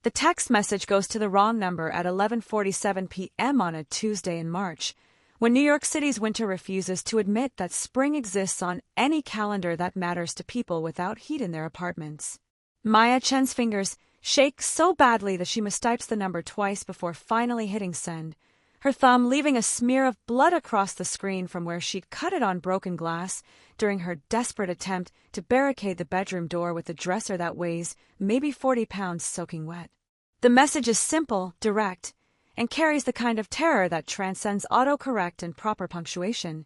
The text message goes to the wrong number at 11:47 p.m. on a Tuesday in March, when New York City's winter refuses to admit that spring exists on any calendar that matters to people without heat in their apartments. Chen's fingers shake so badly that she mistypes the number twice before finally hitting send, her thumb leaving a smear of blood across the screen from where she'd cut it on broken glass during her desperate attempt to barricade the bedroom door with a dresser that weighs maybe 40 pounds soaking wet. The message is simple, direct, and carries the kind of terror that transcends autocorrect and proper punctuation.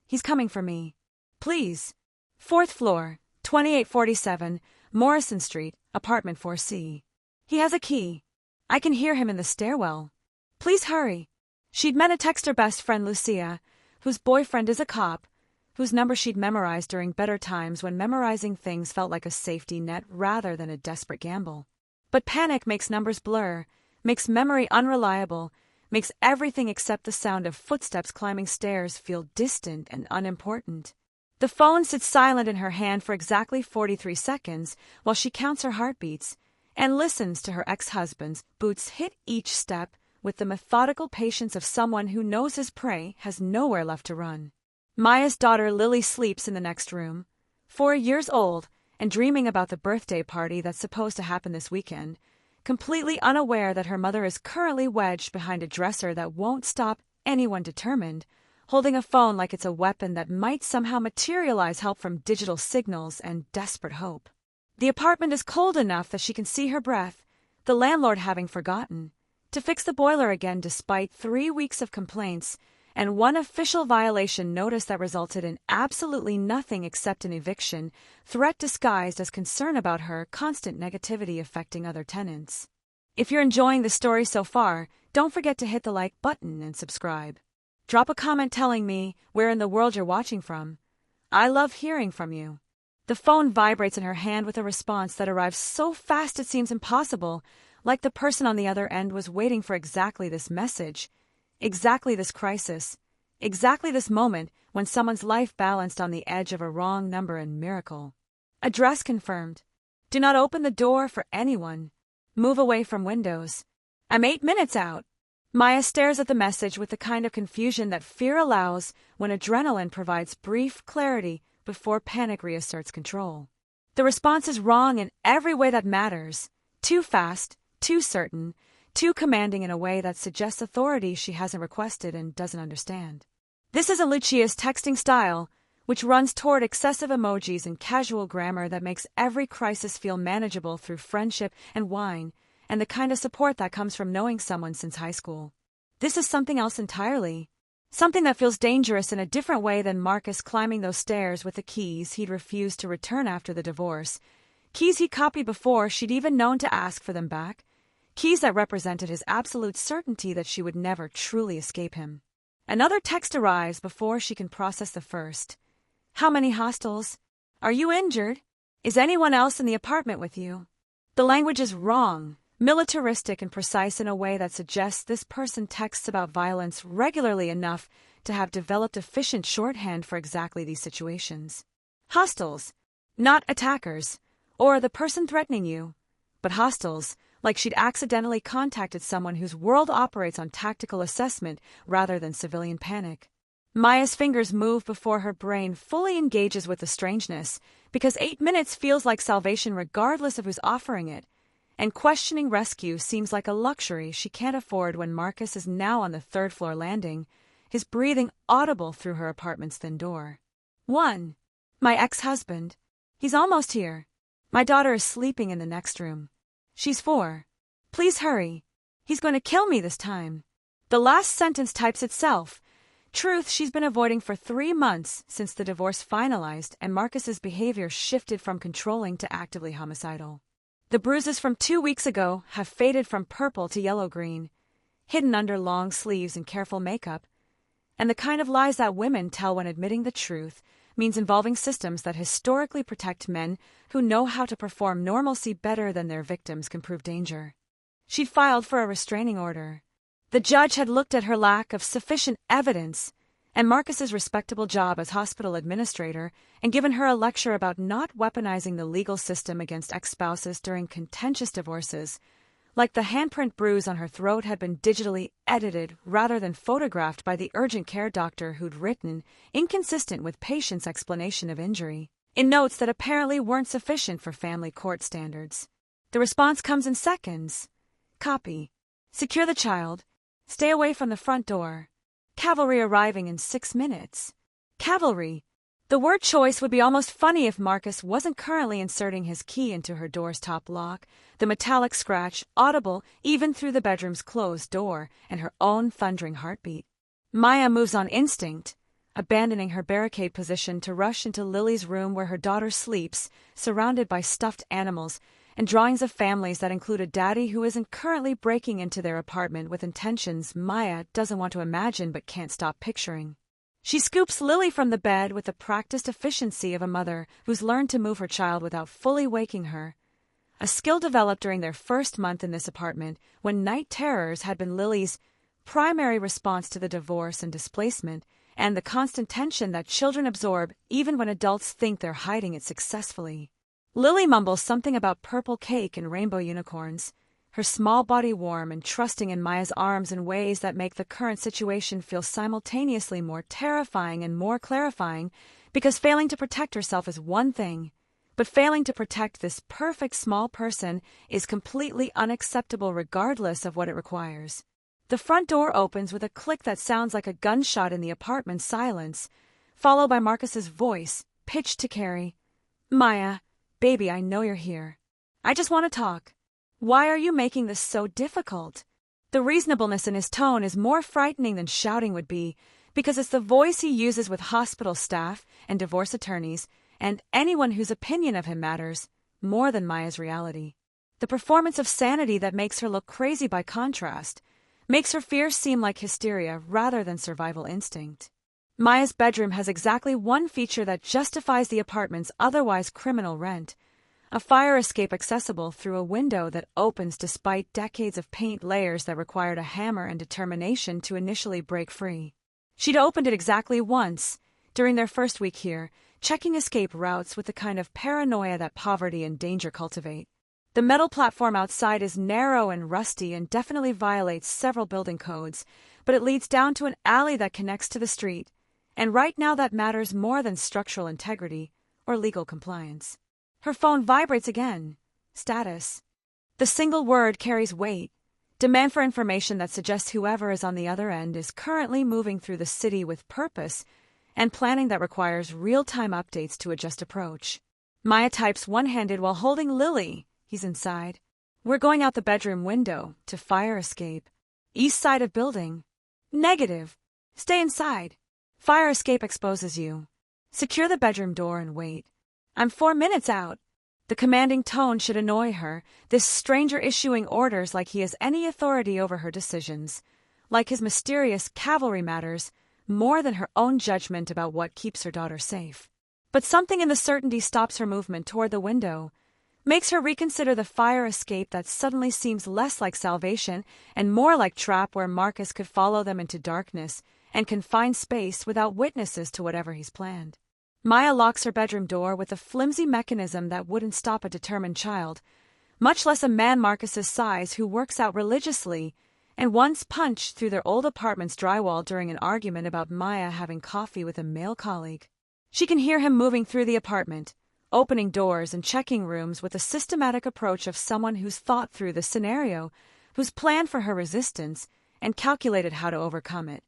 He's coming for me. Please. 4th floor, 2847, Morrison Street, apartment 4C. He has a key. I can hear him in the stairwell. Please hurry. She'd met a texter best friend Lucia, whose boyfriend is a cop, whose number she'd memorized during better times when memorizing things felt like a safety net rather than a desperate gamble. But panic makes numbers blur, makes memory unreliable, makes everything except the sound of footsteps climbing stairs feel distant and unimportant. The phone sits silent in her hand for exactly 43 seconds while she counts her heartbeats and listens to her ex-husband's boots hit each step with the methodical patience of someone who knows his prey has nowhere left to run. Maya's daughter Lily sleeps in the next room, 4 years old, and dreaming about the birthday party that's supposed to happen this weekend, completely unaware that her mother is currently wedged behind a dresser that won't stop anyone determined, holding a phone like it's a weapon that might somehow materialize help from digital signals and desperate hope. The apartment is cold enough that she can see her breath, the landlord having forgotten to fix the boiler again despite 3 weeks of complaints and one official violation notice that resulted in absolutely nothing except an eviction, threat disguised as concern about her constant negativity affecting other tenants. If you're enjoying the story so far, don't forget to hit the like button and subscribe. Drop a comment telling me where in the world you're watching from. I love hearing from you. The phone vibrates in her hand with a response that arrives so fast it seems impossible, like the person on the other end was waiting for exactly this message, exactly this crisis, exactly this moment when someone's life balanced on the edge of a wrong number and miracle. Address confirmed. Do not open the door for anyone. Move away from windows. I'm 8 minutes out. Maya stares at the message with the kind of confusion that fear allows when adrenaline provides brief clarity before panic reasserts control. The response is wrong in every way that matters. Too fast, too certain, too commanding in a way that suggests authority she hasn't requested and doesn't understand. This isn't Lucia's texting style, which runs toward excessive emojis and casual grammar that makes every crisis feel manageable through friendship and wine, and the kind of support that comes from knowing someone since high school. This is something else entirely. Something that feels dangerous in a different way than Marcus climbing those stairs with the keys he'd refused to return after the divorce. Keys he copied before she'd even known to ask for them back. Keys that represented his absolute certainty that she would never truly escape him. Another text arrives before she can process the first. How many hostels? Are you injured? Is anyone else in the apartment with you? The language is wrong, militaristic and precise in a way that suggests this person texts about violence regularly enough to have developed efficient shorthand for exactly these situations. Hostiles, not attackers, or the person threatening you, but hostiles, like she'd accidentally contacted someone whose world operates on tactical assessment rather than civilian panic. Maya's fingers move before her brain fully engages with the strangeness, because 8 minutes feels like salvation regardless of who's offering it, and questioning rescue seems like a luxury she can't afford when Marcus is now on the 3rd floor landing, his breathing audible through her apartment's thin door. 1. My ex-husband. He's almost here. My daughter is sleeping in the next room. She's 4. Please hurry. He's going to kill me this time. The last sentence types itself. Truth she's been avoiding for 3 months since the divorce finalized and Marcus's behavior shifted from controlling to actively homicidal. The bruises from 2 weeks ago have faded from purple to yellow-green, hidden under long sleeves and careful makeup, and the kind of lies that women tell when admitting the truth means involving systems that historically protect men who know how to perform normalcy better than their victims can prove danger. She'd filed for a restraining order. The judge had looked at her lack of sufficient evidence and Marcus's respectable job as hospital administrator and given her a lecture about not weaponizing the legal system against ex-spouses during contentious divorces, like the handprint bruise on her throat had been digitally edited rather than photographed by the urgent care doctor who'd written, inconsistent with patient's explanation of injury, in notes that apparently weren't sufficient for family court standards. The response comes in seconds. Copy. Secure the child. Stay away from the front door. Cavalry arriving in 6 minutes. Cavalry. The word choice would be almost funny if Marcus wasn't currently inserting his key into her door's top lock, the metallic scratch audible even through the bedroom's closed door, and her own thundering heartbeat. Maya moves on instinct, abandoning her barricade position to rush into Lily's room where her daughter sleeps, surrounded by stuffed animals and drawings of families that include a daddy who isn't currently breaking into their apartment with intentions Maya doesn't want to imagine but can't stop picturing. She scoops Lily from the bed with the practiced efficiency of a mother who's learned to move her child without fully waking her, a skill developed during their first month in this apartment when night terrors had been Lily's primary response to the divorce and displacement and the constant tension that children absorb even when adults think they're hiding it successfully. Lily mumbles something about purple cake and rainbow unicorns, her small body warm and trusting in Maya's arms in ways that make the current situation feel simultaneously more terrifying and more clarifying, because failing to protect herself is one thing, but failing to protect this perfect small person is completely unacceptable regardless of what it requires. The front door opens with a click that sounds like a gunshot in the apartment's silence, followed by Marcus's voice, pitched to Carrie. "Maya, baby, I know you're here. I just want to talk. Why are you making this so difficult?" The reasonableness in his tone is more frightening than shouting would be, because it's the voice he uses with hospital staff and divorce attorneys and anyone whose opinion of him matters more than Maya's reality. The performance of sanity that makes her look crazy by contrast, makes her fear seem like hysteria rather than survival instinct. Maya's bedroom has exactly one feature that justifies the apartment's otherwise criminal rent: a fire escape accessible through a window that opens despite decades of paint layers that required a hammer and determination to initially break free. She'd opened it exactly once, during their first week here, checking escape routes with the kind of paranoia that poverty and danger cultivate. The metal platform outside is narrow and rusty and definitely violates several building codes, but it leads down to an alley that connects to the street, and right now that matters more than structural integrity or legal compliance. Her phone vibrates again. Status. The single word carries weight. Demand for information that suggests whoever is on the other end is currently moving through the city with purpose and planning that requires real-time updates to adjust approach. Maya types one-handed while holding Lily. He's inside. "We're going out the bedroom window to fire escape. East side of building." "Negative. Stay inside. Fire escape exposes you. Secure the bedroom door and wait. I'm 4 minutes out." The commanding tone should annoy her, this stranger issuing orders like he has any authority over her decisions, like his mysterious cavalry matters more than her own judgment about what keeps her daughter safe. But something in the certainty stops her movement toward the window, makes her reconsider the fire escape that suddenly seems less like salvation and more like trap where Marcus could follow them into darkness and confine space without witnesses to whatever he's planned. Maya locks her bedroom door with a flimsy mechanism that wouldn't stop a determined child, much less a man Marcus's size who works out religiously and once punched through their old apartment's drywall during an argument about Maya having coffee with a male colleague. She can hear him moving through the apartment, opening doors and checking rooms with a systematic approach of someone who's thought through the scenario, who's planned for her resistance and calculated how to overcome it.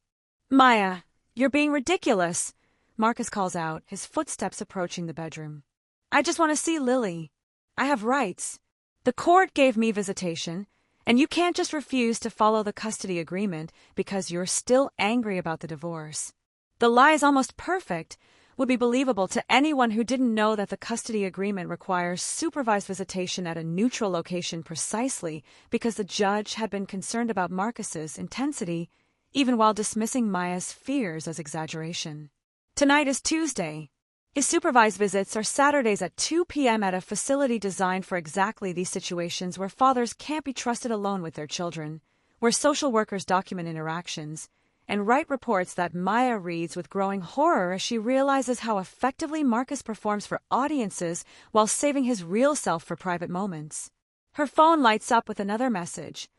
"Maya, you're being ridiculous," Marcus calls out, his footsteps approaching the bedroom. "I just want to see Lily. I have rights. The court gave me visitation, and you can't just refuse to follow the custody agreement because you're still angry about the divorce." The lie is almost perfect, would be believable to anyone who didn't know that the custody agreement requires supervised visitation at a neutral location precisely because the judge had been concerned about Marcus's intensity, even while dismissing Maya's fears as exaggeration. Tonight is Tuesday. His supervised visits are Saturdays at 2 p.m. at a facility designed for exactly these situations where fathers can't be trusted alone with their children, where social workers document interactions, and write reports that Maya reads with growing horror as she realizes how effectively Marcus performs for audiences while saving his real self for private moments. Her phone lights up with another message.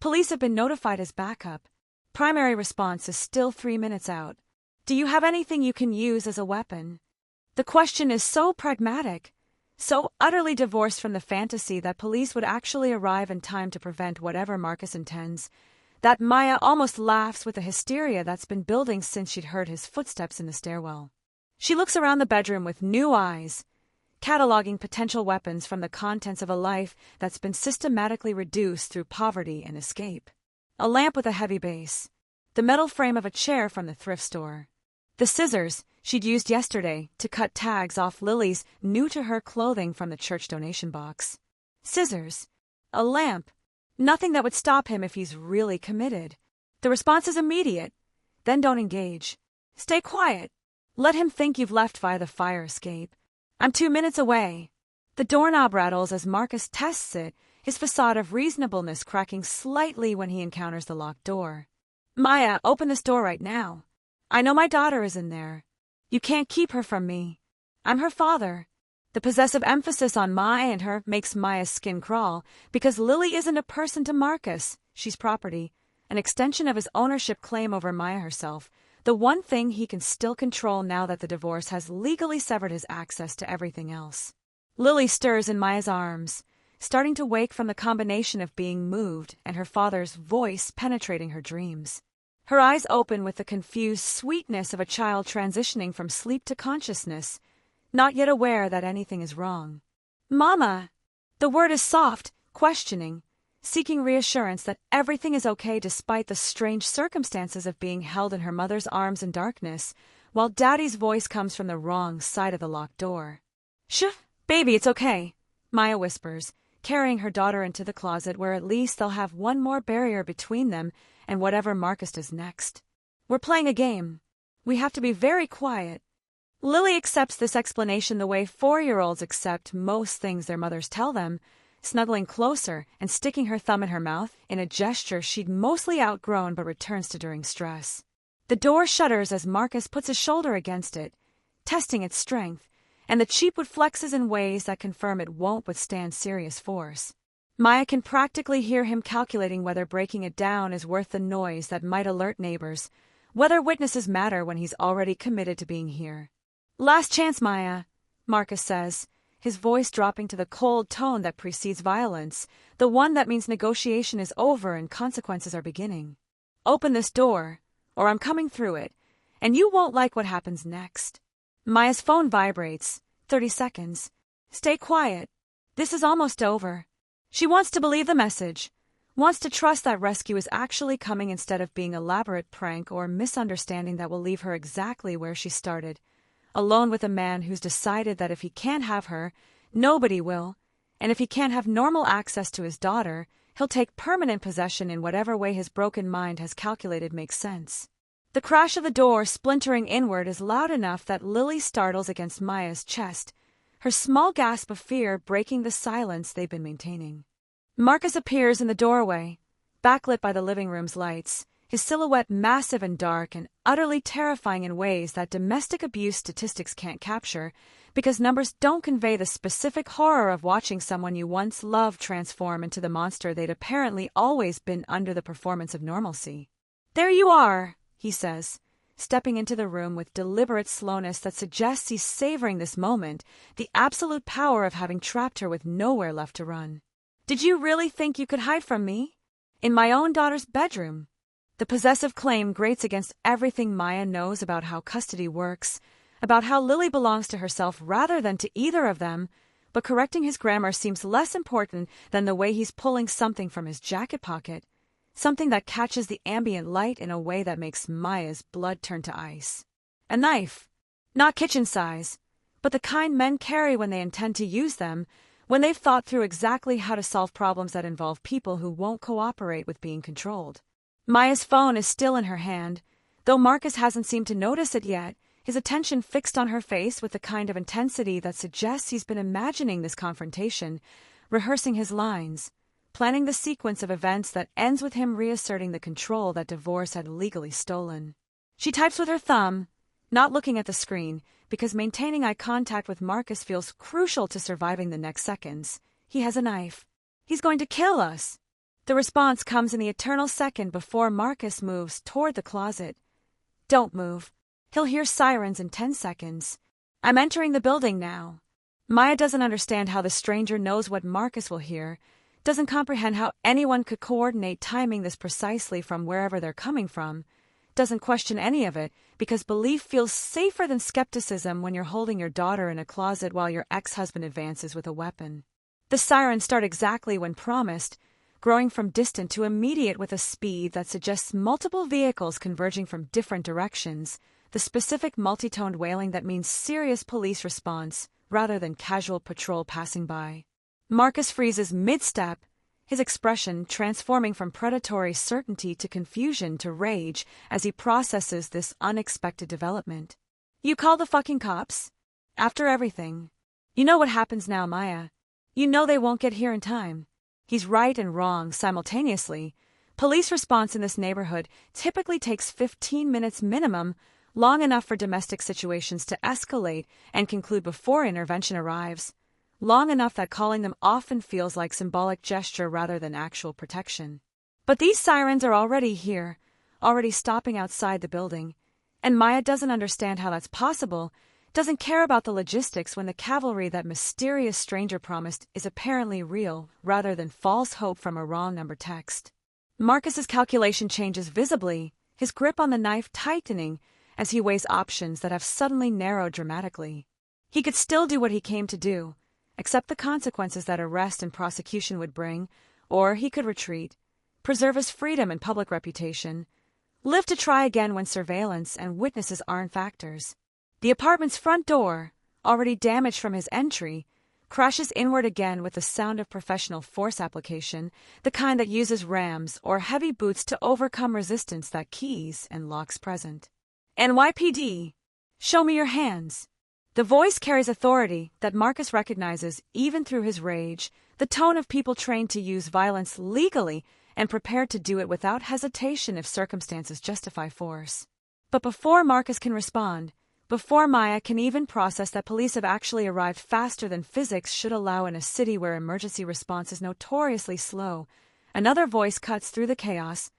Police have been notified as backup. Primary response is still 3 minutes out. Do you have anything you can use as a weapon? The question is so pragmatic, so utterly divorced from the fantasy that police would actually arrive in time to prevent whatever Marcus intends, that Maya almost laughs with the hysteria that's been building since she'd heard his footsteps in the stairwell. She looks around the bedroom with new eyes, cataloging potential weapons from the contents of a life that's been systematically reduced through poverty and escape. A lamp with a heavy base, the metal frame of a chair from the thrift store, the scissors she'd used yesterday to cut tags off Lily's new-to-her clothing from the church donation box. Scissors, a lamp, nothing that would stop him if he's really committed. The response is immediate. Then don't engage. Stay quiet. Let him think you've left via the fire escape. I'm 2 minutes away. The doorknob rattles as Marcus tests it, his facade of reasonableness cracking slightly when he encounters the locked door. Maya, open this door right now. I know my daughter is in there. You can't keep her from me. I'm her father. The possessive emphasis on my and her makes Maya's skin crawl, because Lily isn't a person to Marcus. She's property, an extension of his ownership claim over Maya herself, the one thing he can still control now that the divorce has legally severed his access to everything else. Lily stirs in Maya's arms, starting to wake from the combination of being moved and her father's voice penetrating her dreams. Her eyes open with the confused sweetness of a child transitioning from sleep to consciousness, not yet aware that anything is wrong. Mama! The word is soft, questioning, seeking reassurance that everything is okay despite the strange circumstances of being held in her mother's arms in darkness, while Daddy's voice comes from the wrong side of the locked door. Shh, baby, it's okay, Maya whispers, carrying her daughter into the closet where at least they'll have one more barrier between them and whatever Marcus does next. We're playing a game. We have to be very quiet. Lily accepts this explanation the way 4-year-olds accept most things their mothers tell them, snuggling closer and sticking her thumb in her mouth in a gesture she'd mostly outgrown but returns to during stress. The door shudders as Marcus puts his shoulder against it, testing its strength, and the cheap wood flexes in ways that confirm it won't withstand serious force. Maya can practically hear him calculating whether breaking it down is worth the noise that might alert neighbors, whether witnesses matter when he's already committed to being here. Last chance, Maya, Marcus says, his voice dropping to the cold tone that precedes violence, the one that means negotiation is over and consequences are beginning. Open this door, or I'm coming through it, and you won't like what happens next. Maya's phone vibrates. 30 seconds. Stay quiet. This is almost over. She wants to believe the message, wants to trust that rescue is actually coming instead of being an elaborate prank or misunderstanding that will leave her exactly where she started, alone with a man who's decided that if he can't have her, nobody will, and if he can't have normal access to his daughter, he'll take permanent possession in whatever way his broken mind has calculated makes sense. The crash of the door splintering inward is loud enough that Lily startles against Maya's chest, her small gasp of fear breaking the silence they've been maintaining. Marcus appears in the doorway, backlit by the living room's lights, his silhouette massive and dark and utterly terrifying in ways that domestic abuse statistics can't capture, because numbers don't convey the specific horror of watching someone you once loved transform into the monster they'd apparently always been under the performance of normalcy. There you are, he says, stepping into the room with deliberate slowness that suggests he's savoring this moment, the absolute power of having trapped her with nowhere left to run. Did you really think you could hide from me? In my own daughter's bedroom? The possessive claim grates against everything Maya knows about how custody works, about how Lily belongs to herself rather than to either of them, but correcting his grammar seems less important than the way he's pulling something from his jacket pocket, something that catches the ambient light in a way that makes Maya's blood turn to ice. A knife. Not kitchen size, but the kind men carry when they intend to use them, when they've thought through exactly how to solve problems that involve people who won't cooperate with being controlled. Maya's phone is still in her hand, though Marcus hasn't seemed to notice it yet, his attention fixed on her face with the kind of intensity that suggests he's been imagining this confrontation, rehearsing his lines, planning the sequence of events that ends with him reasserting the control that divorce had legally stolen. She types with her thumb, not looking at the screen, because maintaining eye contact with Marcus feels crucial to surviving the next seconds. He has a knife. He's going to kill us. The response comes in the eternal second before Marcus moves toward the closet. Don't move. He'll hear sirens in 10 seconds. I'm entering the building now. Maya doesn't understand how the stranger knows what Marcus will hear, doesn't comprehend how anyone could coordinate timing this precisely from wherever they're coming from, doesn't question any of it because belief feels safer than skepticism when you're holding your daughter in a closet while your ex-husband advances with a weapon. The sirens start exactly when promised, growing from distant to immediate with a speed that suggests multiple vehicles converging from different directions, the specific multitoned wailing that means serious police response rather than casual patrol passing by. Marcus freezes mid-step, his expression transforming from predatory certainty to confusion to rage as he processes this unexpected development. You call the fucking cops? After everything. You know what happens now, Maya. You know they won't get here in time. He's right and wrong simultaneously. Police response in this neighborhood typically takes 15 minutes minimum, long enough for domestic situations to escalate and conclude before intervention arrives. Long enough that calling them often feels like symbolic gesture rather than actual protection. But these sirens are already here, already stopping outside the building, and Maya doesn't understand how that's possible, doesn't care about the logistics when the cavalry that mysterious stranger promised is apparently real rather than false hope from a wrong number text. Marcus's calculation changes visibly, his grip on the knife tightening as he weighs options that have suddenly narrowed dramatically. He could still do what he came to do, accept the consequences that arrest and prosecution would bring, or he could retreat, preserve his freedom and public reputation, live to try again when surveillance and witnesses aren't factors. The apartment's front door, already damaged from his entry, crashes inward again with the sound of professional force application, the kind that uses rams or heavy boots to overcome resistance that keys and locks present. NYPD, show me your hands. The voice carries authority that Marcus recognizes even through his rage, the tone of people trained to use violence legally and prepared to do it without hesitation if circumstances justify force. But before Marcus can respond, before Maya can even process that police have actually arrived faster than physics should allow in a city where emergency response is notoriously slow, another voice cuts through the chaos,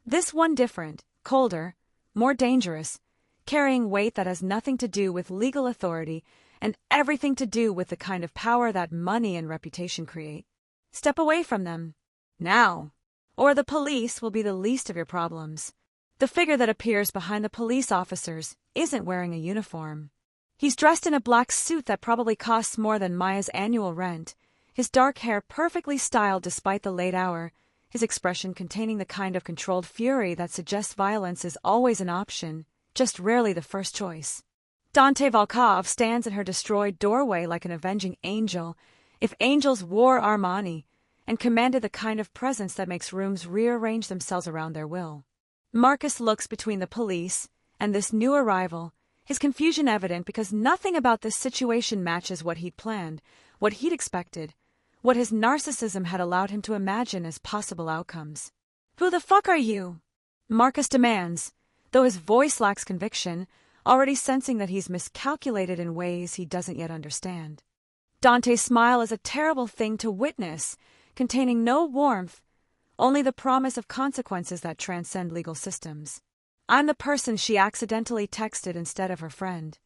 this one different, colder, more dangerous, carrying weight that has nothing to do with legal authority and everything to do with the kind of power that money and reputation create. Step away from them. Now. Or the police will be the least of your problems. The figure that appears behind the police officers isn't wearing a uniform. He's dressed in a black suit that probably costs more than Maya's annual rent, his dark hair perfectly styled despite the late hour, his expression containing the kind of controlled fury that suggests violence is always an option, just rarely the first choice. Dante Volkov stands in her destroyed doorway like an avenging angel, if angels wore Armani, and commanded the kind of presence that makes rooms rearrange themselves around their will. Marcus looks between the police and this new arrival, his confusion evident because nothing about this situation matches what he'd planned, what he'd expected, what his narcissism had allowed him to imagine as possible outcomes. Who the fuck are you? Marcus demands, though his voice lacks conviction, already sensing that he's miscalculated in ways he doesn't yet understand. Dante's smile is a terrible thing to witness, containing no warmth, only the promise of consequences that transcend legal systems. I'm the person she accidentally texted instead of her friend.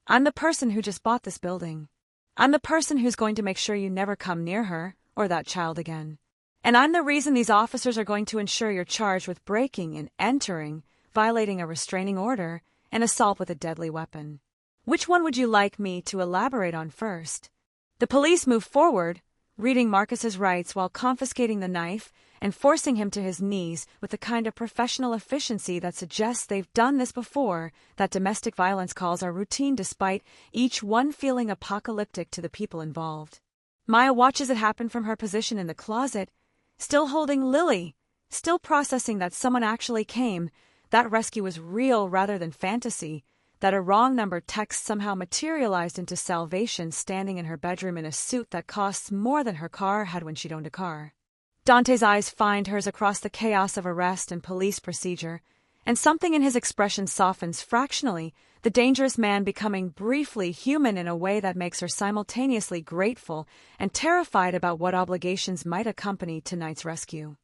I'm the person who just bought this building. I'm the person who's going to make sure you never come near her or that child again. And I'm the reason these officers are going to ensure you're charged with breaking and entering, violating a restraining order, and assault with a deadly weapon. Which one would you like me to elaborate on first? The police move forward, reading Marcus's rights while confiscating the knife and forcing him to his knees with the kind of professional efficiency that suggests they've done this before, that domestic violence calls are routine despite each one feeling apocalyptic to the people involved. Maya watches it happen from her position in the closet, still holding Lily, still processing that someone actually came, that rescue was real rather than fantasy, that a wrong number text somehow materialized into salvation standing in her bedroom in a suit that costs more than her car had when she'd owned a car. Dante's eyes find hers across the chaos of arrest and police procedure, and something in his expression softens fractionally, the dangerous man becoming briefly human in a way that makes her simultaneously grateful and terrified about what obligations might accompany tonight's rescue.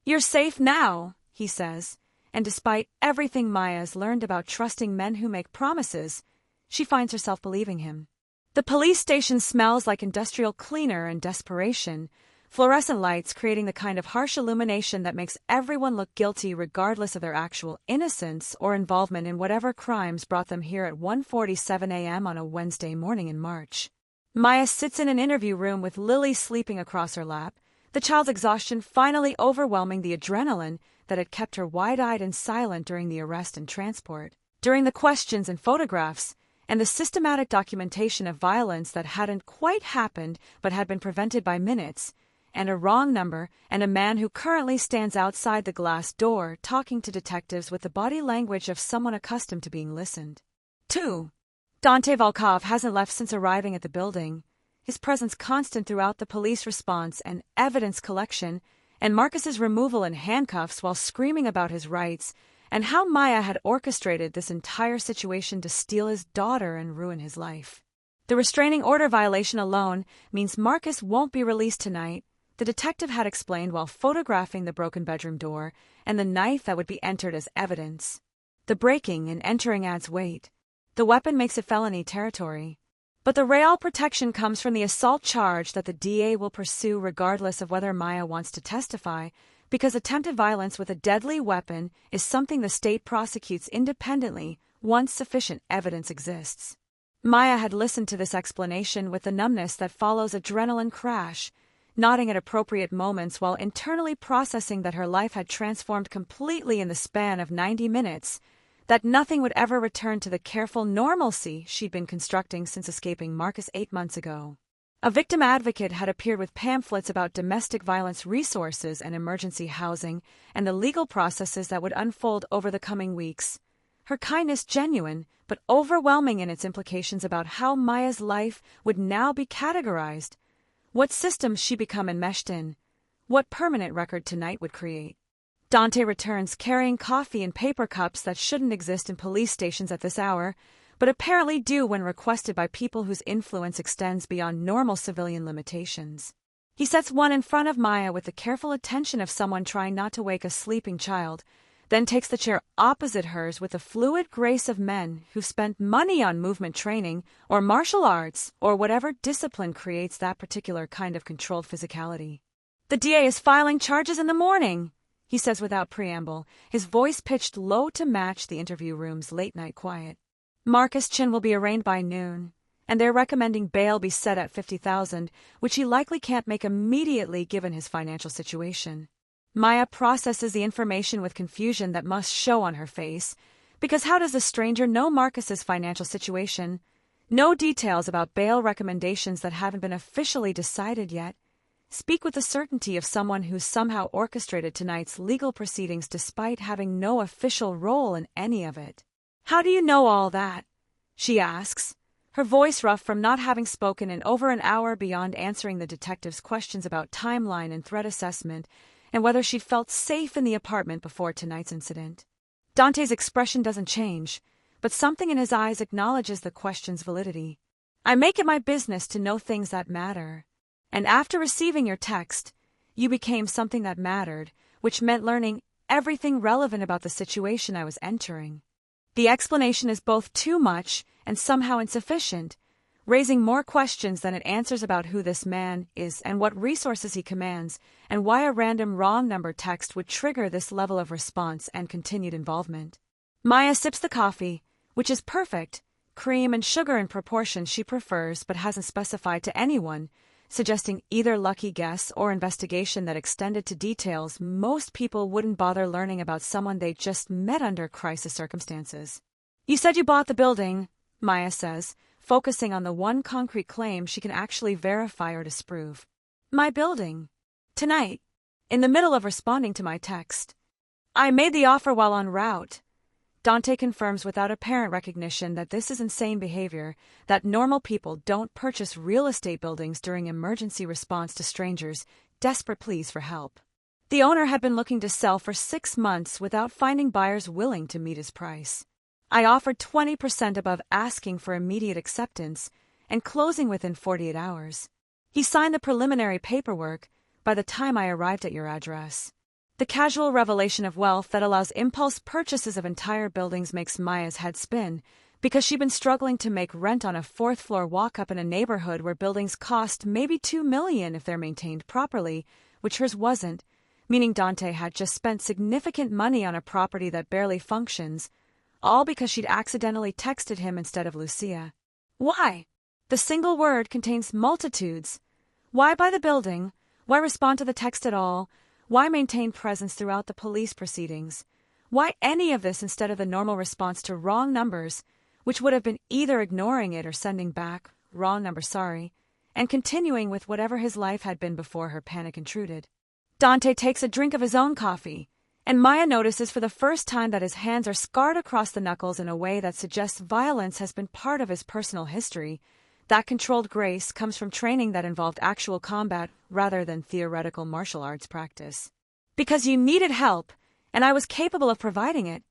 "You're safe now," he says, and despite everything Maya's learned about trusting men who make promises, she finds herself believing him. The police station smells like industrial cleaner and desperation, fluorescent lights creating the kind of harsh illumination that makes everyone look guilty regardless of their actual innocence or involvement in whatever crimes brought them here at 1:47 a.m. on a Wednesday morning in March. Maya sits in an interview room with Lily sleeping across her lap, the child's exhaustion finally overwhelming the adrenaline that had kept her wide-eyed and silent during the arrest and transport, during the questions and photographs, and the systematic documentation of violence that hadn't quite happened but had been prevented by minutes, and a wrong number, and a man who currently stands outside the glass door talking to detectives with the body language of someone accustomed to being listened to. Dante Volkov hasn't left since arriving at the building, his presence constant throughout the police response and evidence collection, and Marcus's removal in handcuffs while screaming about his rights, and how Maya had orchestrated this entire situation to steal his daughter and ruin his life. The restraining order violation alone means Marcus won't be released tonight, the detective had explained while photographing the broken bedroom door and the knife that would be entered as evidence. The breaking and entering adds weight. The weapon makes it felony territory. But the real protection comes from the assault charge that the DA will pursue regardless of whether Maya wants to testify, because attempted violence with a deadly weapon is something the state prosecutes independently once sufficient evidence exists. Maya had listened to this explanation with the numbness that follows adrenaline crash, nodding at appropriate moments while internally processing that her life had transformed completely in the span of 90 minutes, that nothing would ever return to the careful normalcy she'd been constructing since escaping Marcus 8 months ago. A victim advocate had appeared with pamphlets about domestic violence resources and emergency housing and the legal processes that would unfold over the coming weeks. Her kindness genuine, but overwhelming in its implications about how Maya's life would now be categorized, what systems she become enmeshed in, what permanent record tonight would create. Dante returns carrying coffee in paper cups that shouldn't exist in police stations at this hour, but apparently do when requested by people whose influence extends beyond normal civilian limitations. He sets one in front of Maya with the careful attention of someone trying not to wake a sleeping child, then takes the chair opposite hers with the fluid grace of men who've spent money on movement training or martial arts or whatever discipline creates that particular kind of controlled physicality. "The DA is filing charges in the morning," he says without preamble, his voice pitched low to match the interview room's late-night quiet. Marcus Chen will be arraigned by noon, and they're recommending bail be set at $50,000, which he likely can't make immediately given his financial situation. Maya processes the information with confusion that must show on her face, because how does the stranger know Marcus's financial situation? No details about bail recommendations that haven't been officially decided yet. Speak with the certainty of someone who's somehow orchestrated tonight's legal proceedings despite having no official role in any of it. "How do you know all that?" she asks, her voice rough from not having spoken in over an hour beyond answering the detective's questions about timeline and threat assessment, and whether she'd felt safe in the apartment before tonight's incident. Dante's expression doesn't change, but something in his eyes acknowledges the question's validity. "I make it my business to know things that matter. And after receiving your text, you became something that mattered, which meant learning everything relevant about the situation I was entering." The explanation is both too much and somehow insufficient, raising more questions than it answers about who this man is and what resources he commands, and why a random wrong number text would trigger this level of response and continued involvement. Maya sips the coffee, which is perfect, cream and sugar in proportions she prefers but hasn't specified to anyone, suggesting either lucky guess or investigation that extended to details most people wouldn't bother learning about someone they just met under crisis circumstances. "You said you bought the building," Maya says, focusing on the one concrete claim she can actually verify or disprove. "My building. Tonight, in the middle of responding to my text. I made the offer while en route." Dante confirms without apparent recognition that this is insane behavior, that normal people don't purchase real estate buildings during emergency response to strangers' desperate pleas for help. The owner had been looking to sell for 6 months without finding buyers willing to meet his price. I offered 20% above asking for immediate acceptance and closing within 48 hours. He signed the preliminary paperwork by the time I arrived at your address. The casual revelation of wealth that allows impulse purchases of entire buildings makes Maya's head spin, because she'd been struggling to make rent on a fourth-floor walk-up in a neighborhood where buildings cost maybe $2 million if they're maintained properly, which hers wasn't, meaning Dante had just spent significant money on a property that barely functions, all because she'd accidentally texted him instead of Lucia. Why? The single word contains multitudes. Why buy the building? Why respond to the text at all? Why maintain presence throughout the police proceedings? Why any of this instead of the normal response to wrong numbers, which would have been either ignoring it or sending back, wrong number sorry, and continuing with whatever his life had been before her panic intruded? Dante takes a drink of his own coffee, and Maya notices for the first time that his hands are scarred across the knuckles in a way that suggests violence has been part of his personal history. That controlled grace comes from training that involved actual combat rather than theoretical martial arts practice. Because you needed help, and I was capable of providing it,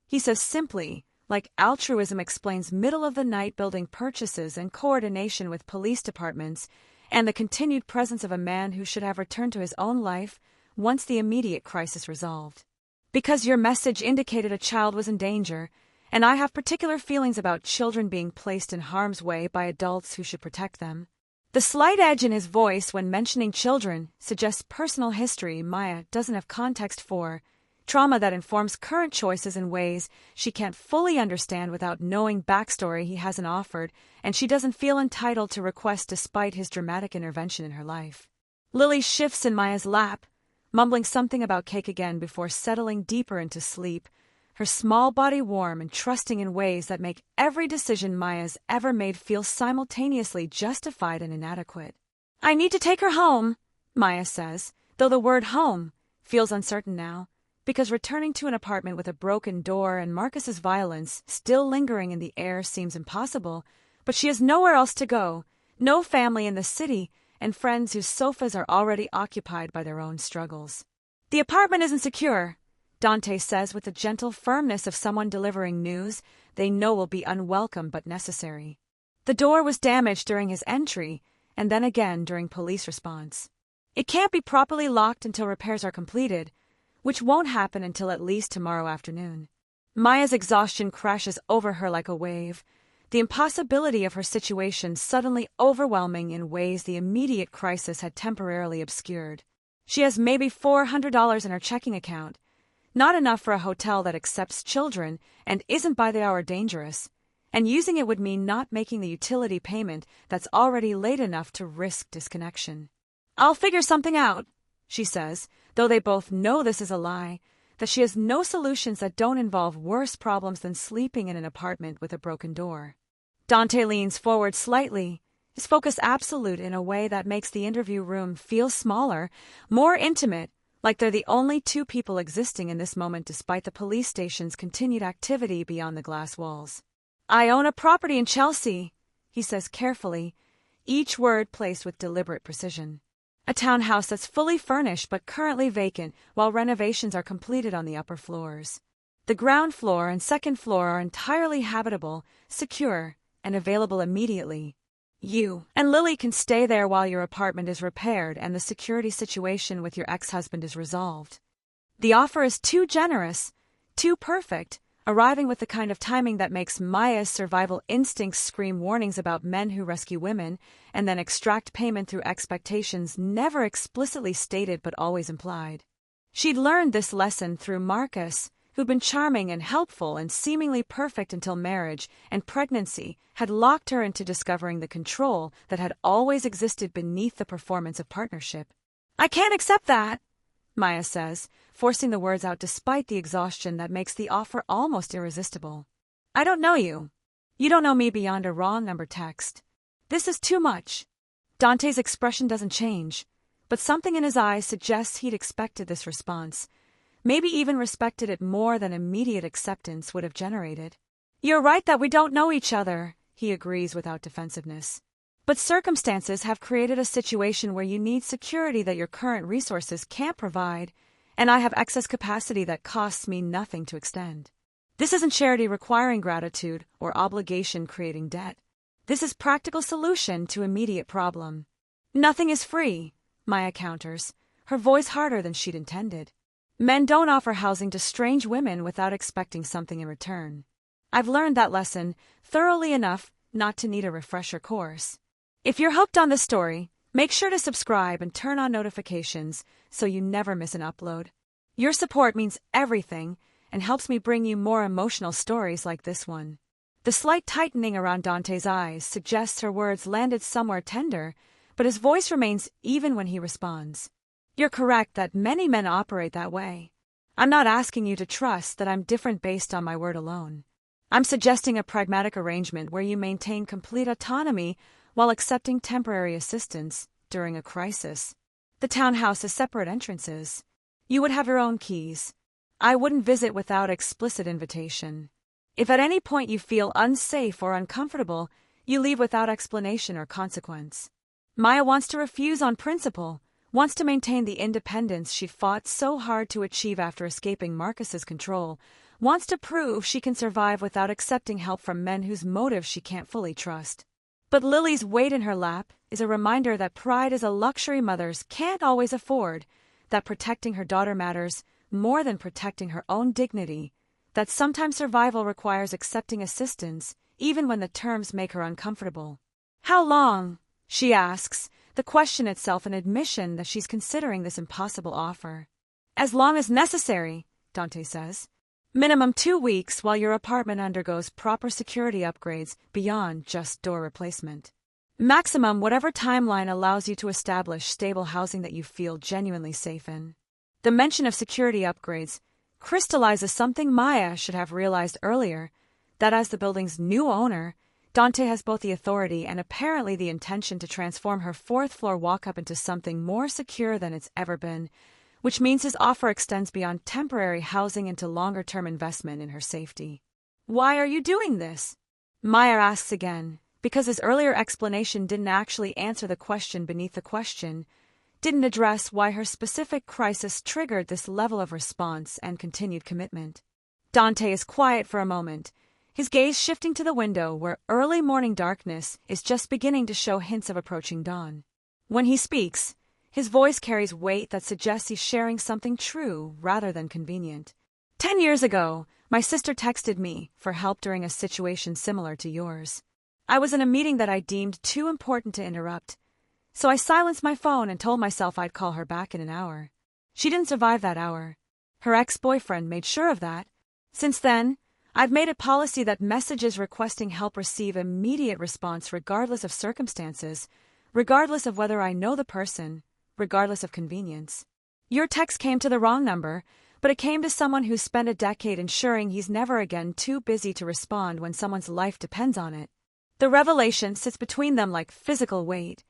he says simply, like altruism explains middle-of-the-night building purchases and coordination with police departments, and the continued presence of a man who should have returned to his own life once the immediate crisis resolved. Because your message indicated a child was in danger, and I have particular feelings about children being placed in harm's way by adults who should protect them. The slight edge in his voice when mentioning children suggests personal history Maya doesn't have context for, trauma that informs current choices in ways she can't fully understand without knowing backstory he hasn't offered, and she doesn't feel entitled to request despite his dramatic intervention in her life. Lily shifts in Maya's lap, mumbling something about cake again before settling deeper into sleep, her small body warm and trusting in ways that make every decision Maya's ever made feel simultaneously justified and inadequate. I need to take her home, Maya says, though the word home feels uncertain now, because returning to an apartment with a broken door and Marcus's violence still lingering in the air seems impossible, but she has nowhere else to go, no family in the city, and friends whose sofas are already occupied by their own struggles. The apartment isn't secure, Dante says with the gentle firmness of someone delivering news they know will be unwelcome but necessary. The door was damaged during his entry, and then again during police response. It can't be properly locked until repairs are completed, which won't happen until at least tomorrow afternoon. Maya's exhaustion crashes over her like a wave, the impossibility of her situation suddenly overwhelming in ways the immediate crisis had temporarily obscured. She has maybe $400 in her checking account, not enough for a hotel that accepts children and isn't by the hour dangerous, and using it would mean not making the utility payment that's already late enough to risk disconnection. I'll figure something out, she says, though they both know this is a lie, that she has no solutions that don't involve worse problems than sleeping in an apartment with a broken door. Dante leans forward slightly, his focus absolute in a way that makes the interview room feel smaller, more intimate, like they're the only two people existing in this moment despite the police station's continued activity beyond the glass walls. I own a property in Chelsea, he says carefully, each word placed with deliberate precision. A townhouse that's fully furnished but currently vacant while renovations are completed on the upper floors. The ground floor and second floor are entirely habitable, secure, and available immediately. You and Lily can stay there while your apartment is repaired and the security situation with your ex-husband is resolved. The offer is too generous, too perfect, arriving with the kind of timing that makes Maya's survival instincts scream warnings about men who rescue women and then extract payment through expectations never explicitly stated but always implied. She'd learned this lesson through Marcus, who'd been charming and helpful and seemingly perfect until marriage and pregnancy had locked her into discovering the control that had always existed beneath the performance of partnership. I can't accept that, Maya says, forcing the words out despite the exhaustion that makes the offer almost irresistible. I don't know you. You don't know me beyond a wrong number text. This is too much. Dante's expression doesn't change, but something in his eyes suggests he'd expected this response, maybe even respected it more than immediate acceptance would have generated. You're right that we don't know each other, he agrees without defensiveness. But circumstances have created a situation where you need security that your current resources can't provide, and I have excess capacity that costs me nothing to extend. This isn't charity requiring gratitude or obligation creating debt. This is practical solution to immediate problem. Nothing is free, Maya counters, her voice harder than she'd intended. Men don't offer housing to strange women without expecting something in return. I've learned that lesson thoroughly enough not to need a refresher course. If you're hooked on this story, make sure to subscribe and turn on notifications so you never miss an upload. Your support means everything and helps me bring you more emotional stories like this one. The slight tightening around Dante's eyes suggests her words landed somewhere tender, but his voice remains even when he responds. You're correct that many men operate that way. I'm not asking you to trust that I'm different based on my word alone. I'm suggesting a pragmatic arrangement where you maintain complete autonomy while accepting temporary assistance during a crisis. The townhouse has separate entrances. You would have your own keys. I wouldn't visit without explicit invitation. If at any point you feel unsafe or uncomfortable, you leave without explanation or consequence. Maya wants to refuse on principle, wants to maintain the independence she fought so hard to achieve after escaping Marcus's control, wants to prove she can survive without accepting help from men whose motives she can't fully trust. But Lily's weight in her lap is a reminder that pride is a luxury mothers can't always afford, that protecting her daughter matters more than protecting her own dignity, that sometimes survival requires accepting assistance even when the terms make her uncomfortable. How long? She asks, the question itself an admission that she's considering this impossible offer. As long as necessary, Dante says. Minimum 2 weeks while your apartment undergoes proper security upgrades beyond just door replacement. Maximum whatever timeline allows you to establish stable housing that you feel genuinely safe in. The mention of security upgrades crystallizes something Maya should have realized earlier, that as the building's new owner, Dante has both the authority and apparently the intention to transform her 4th-floor walk-up into something more secure than it's ever been, which means his offer extends beyond temporary housing into longer-term investment in her safety. Why are you doing this? Maya asks again, because his earlier explanation didn't actually answer the question beneath the question, didn't address why her specific crisis triggered this level of response and continued commitment. Dante is quiet for a moment, his gaze shifting to the window where early morning darkness is just beginning to show hints of approaching dawn. When he speaks, his voice carries weight that suggests he's sharing something true rather than convenient. 10 years ago, my sister texted me for help during a situation similar to yours. I was in a meeting that I deemed too important to interrupt, so I silenced my phone and told myself I'd call her back in an hour. She didn't survive that hour. Her ex-boyfriend made sure of that. Since then, I've made it policy that messages requesting help receive immediate response regardless of circumstances, regardless of whether I know the person, regardless of convenience. Your text came to the wrong number, but it came to someone who spent a decade ensuring he's never again too busy to respond when someone's life depends on it. The revelation sits between them like physical weight,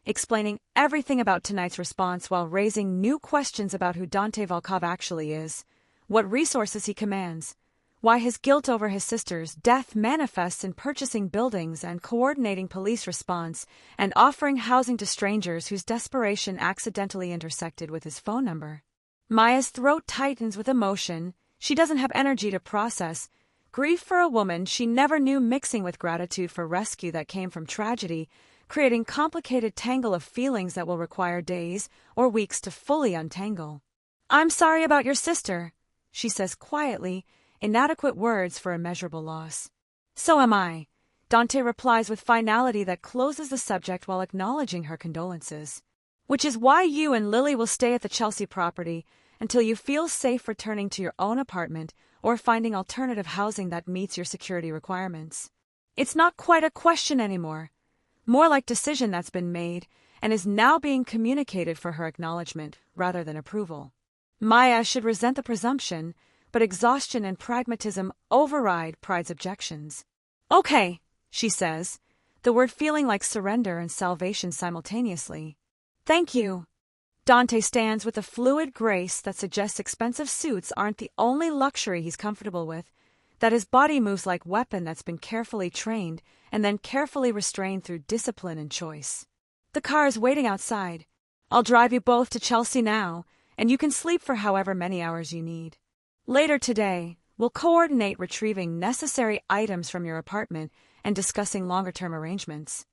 explaining everything about tonight's response while raising new questions about who Dante Volkov actually is, what resources he commands, why his guilt over his sister's death manifests in purchasing buildings and coordinating police response and offering housing to strangers whose desperation accidentally intersected with his phone number. Maya's throat tightens with emotion. She doesn't have energy to process grief for a woman she never knew mixing with gratitude for rescue that came from tragedy, creating complicated tangle of feelings that will require days or weeks to fully untangle. I'm sorry about your sister, she says quietly, inadequate words for immeasurable loss. So am I, Dante replies with finality that closes the subject while acknowledging her condolences. Which is why you and Lily will stay at the Chelsea property until you feel safe returning to your own apartment or finding alternative housing that meets your security requirements. It's not quite a question anymore, more like decision that's been made and is now being communicated for her acknowledgement rather than approval. Maya should resent the presumption, but exhaustion and pragmatism override pride's objections. Okay, she says, the word feeling like surrender and salvation simultaneously. Thank you. Dante stands with a fluid grace that suggests expensive suits aren't the only luxury he's comfortable with, that his body moves like weapon that's been carefully trained and then carefully restrained through discipline and choice. The car is waiting outside. I'll drive you both to Chelsea now, and you can sleep for however many hours you need. Later today, will coordinate retrieving necessary items from your apartment and discussing longer-term arrangements.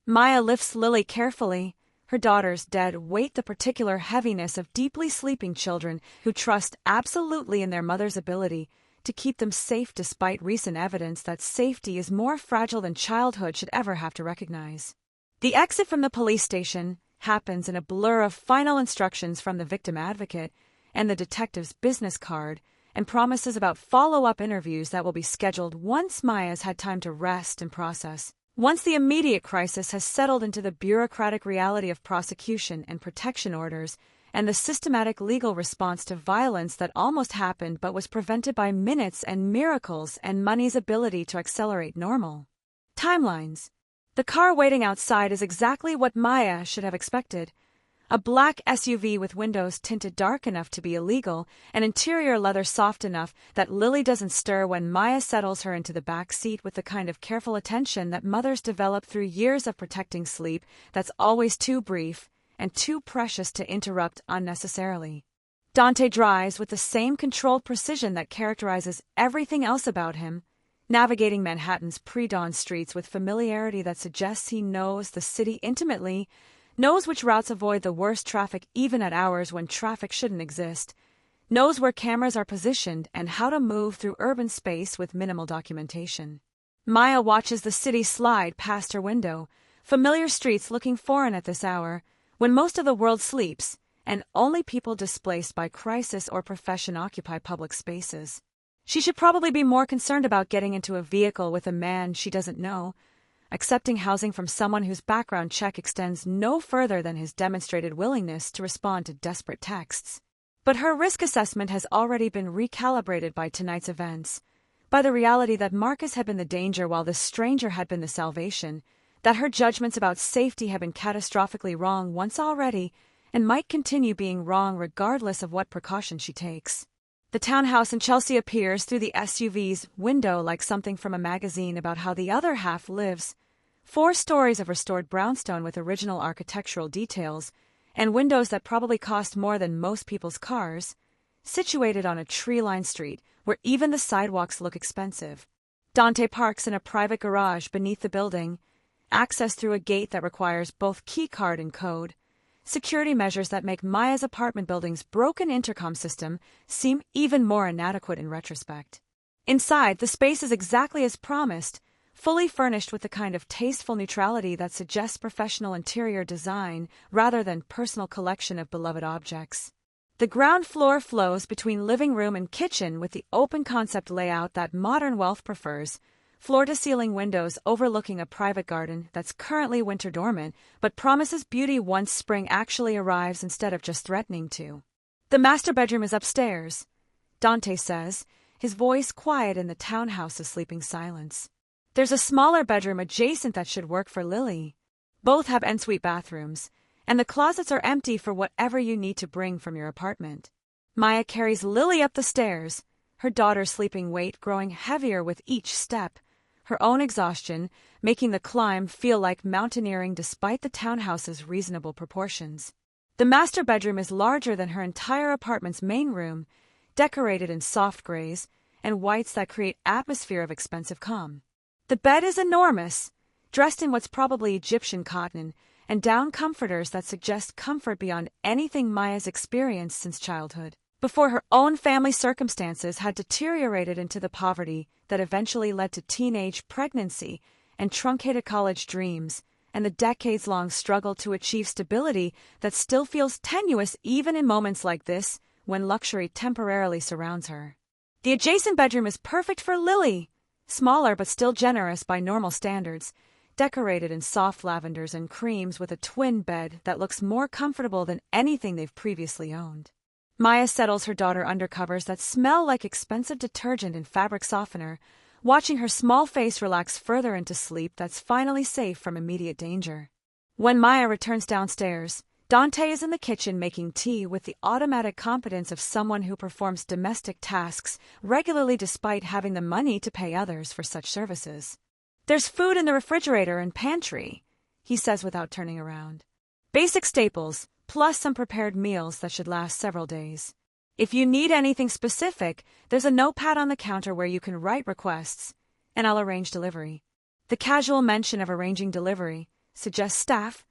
Maya lifts Lily carefully. Her daughter's dead weight the particular heaviness of deeply sleeping children who trust absolutely in their mother's ability to keep them safe despite recent evidence that safety is more fragile than childhood should ever have to recognize. The exit from the police station happens in a blur of final instructions from the victim advocate and the detective's business card and promises about follow-up interviews that will be scheduled once Maya's had time to rest and process. Once the immediate crisis has settled into the bureaucratic reality of prosecution and protection orders and the systematic legal response to violence that almost happened but was prevented by minutes and miracles and money's ability to accelerate normal timelines. The car waiting outside is exactly what Maya should have expected. A black SUV with windows tinted dark enough to be illegal and interior leather soft enough that Lily doesn't stir when Maya settles her into the back seat with the kind of careful attention that mothers develop through years of protecting sleep that's always too brief and too precious to interrupt unnecessarily. Dante drives with the same controlled precision that characterizes everything else about him, navigating Manhattan's pre-dawn streets with familiarity that suggests he knows the city intimately, knows which routes avoid the worst traffic even at hours when traffic shouldn't exist, knows where cameras are positioned and how to move through urban space with minimal documentation. Maya watches the city slide past her window, familiar streets looking foreign at this hour, when most of the world sleeps, and only people displaced by crisis or profession occupy public spaces. She should probably be more concerned about getting into a vehicle with a man she doesn't know, accepting housing from someone whose background check extends no further than his demonstrated willingness to respond to desperate texts. But her risk assessment has already been recalibrated by tonight's events, by the reality that Marcus had been the danger while this stranger had been the salvation, that her judgments about safety have been catastrophically wrong once already and might continue being wrong regardless of what precautions she takes. The townhouse in Chelsea appears through the SUV's window like something from a magazine about how the other half lives. 4 stories of restored brownstone with original architectural details, and windows that probably cost more than most people's cars, situated on a tree-lined street where even the sidewalks look expensive. Dante parks in a private garage beneath the building, access through a gate that requires both keycard and code, security measures that make Maya's apartment building's broken intercom system seem even more inadequate in retrospect. Inside, the space is exactly as promised, fully furnished with the kind of tasteful neutrality that suggests professional interior design rather than personal collection of beloved objects. The ground floor flows between living room and kitchen with the open concept layout that modern wealth prefers, floor-to-ceiling windows overlooking a private garden that's currently winter dormant but promises beauty once spring actually arrives instead of just threatening to. The master bedroom is upstairs, Dante says, his voice quiet in the townhouse's sleeping silence. There's a smaller bedroom adjacent that should work for Lily. Both have ensuite bathrooms, and the closets are empty for whatever you need to bring from your apartment. Maya carries Lily up the stairs, her daughter's sleeping weight growing heavier with each step, her own exhaustion making the climb feel like mountaineering despite the townhouse's reasonable proportions. The master bedroom is larger than her entire apartment's main room, decorated in soft grays and whites that create atmosphere of expensive calm. The bed is enormous, dressed in what's probably Egyptian cotton, and down comforters that suggest comfort beyond anything Maya's experienced since childhood, before her own family circumstances had deteriorated into the poverty that eventually led to teenage pregnancy and truncated college dreams, and the decades-long struggle to achieve stability that still feels tenuous even in moments like this, when luxury temporarily surrounds her. The adjacent bedroom is perfect for Lily, smaller but still generous by normal standards, decorated in soft lavenders and creams with a twin bed that looks more comfortable than anything they've previously owned. Maya settles her daughter under covers that smell like expensive detergent and fabric softener, watching her small face relax further into sleep that's finally safe from immediate danger. When Maya returns downstairs, Dante is in the kitchen making tea with the automatic competence of someone who performs domestic tasks regularly despite having the money to pay others for such services. "There's food in the refrigerator and pantry," he says without turning around. "Basic staples, plus some prepared meals that should last several days. If you need anything specific, there's a notepad on the counter where you can write requests, and I'll arrange delivery. The casual mention of arranging delivery suggests staff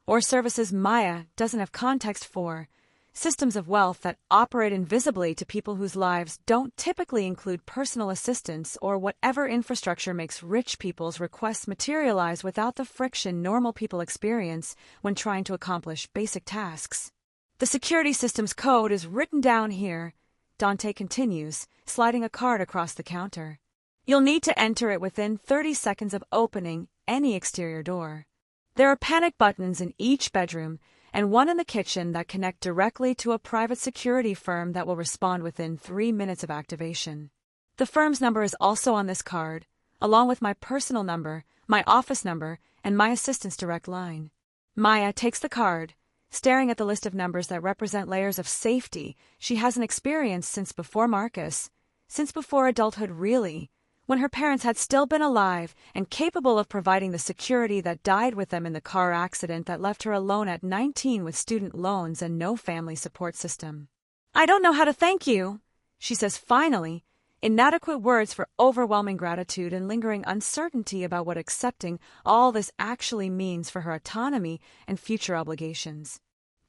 or services Maya doesn't have context for, systems of wealth that operate invisibly to people whose lives don't typically include personal assistance or whatever infrastructure makes rich people's requests materialize without the friction normal people experience when trying to accomplish basic tasks. The security system's code is written down here, Dante continues, sliding a card across the counter. You'll need to enter it within 30 seconds of opening any exterior door. There are panic buttons in each bedroom and one in the kitchen that connect directly to a private security firm that will respond within 3 minutes of activation. The firm's number is also on this card, along with my personal number, my office number, and my assistant's direct line. Maya takes the card, staring at the list of numbers that represent layers of safety she hasn't experienced since before Marcus, since before adulthood really, when her parents had still been alive and capable of providing the security that died with them in the car accident that left her alone at 19 with student loans and no family support system. I don't know how to thank you, she says finally, inadequate words for overwhelming gratitude and lingering uncertainty about what accepting all this actually means for her autonomy and future obligations.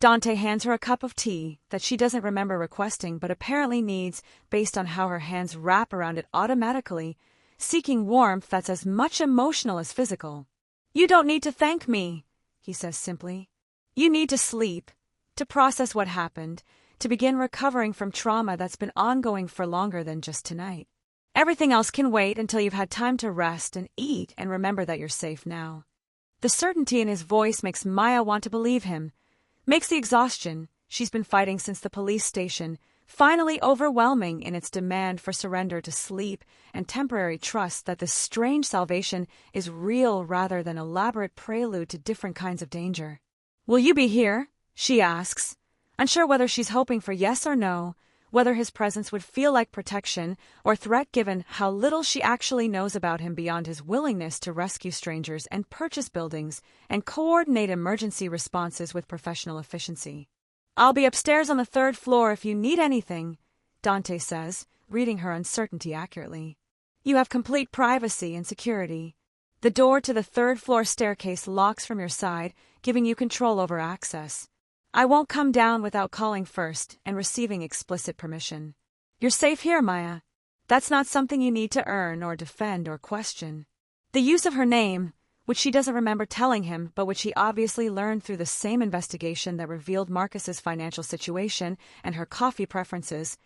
Dante hands her a cup of tea that she doesn't remember requesting but apparently needs based on how her hands wrap around it automatically, seeking warmth that's as much emotional as physical. You don't need to thank me, he says simply. You need to sleep, to process what happened, to begin recovering from trauma that's been ongoing for longer than just tonight. Everything else can wait until you've had time to rest and eat and remember that you're safe now. The certainty in his voice makes Maya want to believe him, makes the exhaustion she's been fighting since the police station finally overwhelming in its demand for surrender to sleep and temporary trust that this strange salvation is real rather than elaborate prelude to different kinds of danger. Will you be here? She asks, unsure whether she's hoping for yes or no, whether his presence would feel like protection or threat given how little she actually knows about him beyond his willingness to rescue strangers and purchase buildings and coordinate emergency responses with professional efficiency. I'll be upstairs on the 3rd floor if you need anything, Dante says, reading her uncertainty accurately. You have complete privacy and security. The door to the 3rd floor staircase locks from your side, giving you control over access. I won't come down without calling first and receiving explicit permission. You're safe here, Maya. That's not something you need to earn or defend or question. The use of her name, which she doesn't remember telling him but which he obviously learned through the same investigation that revealed Marcus's financial situation and her coffee preferences,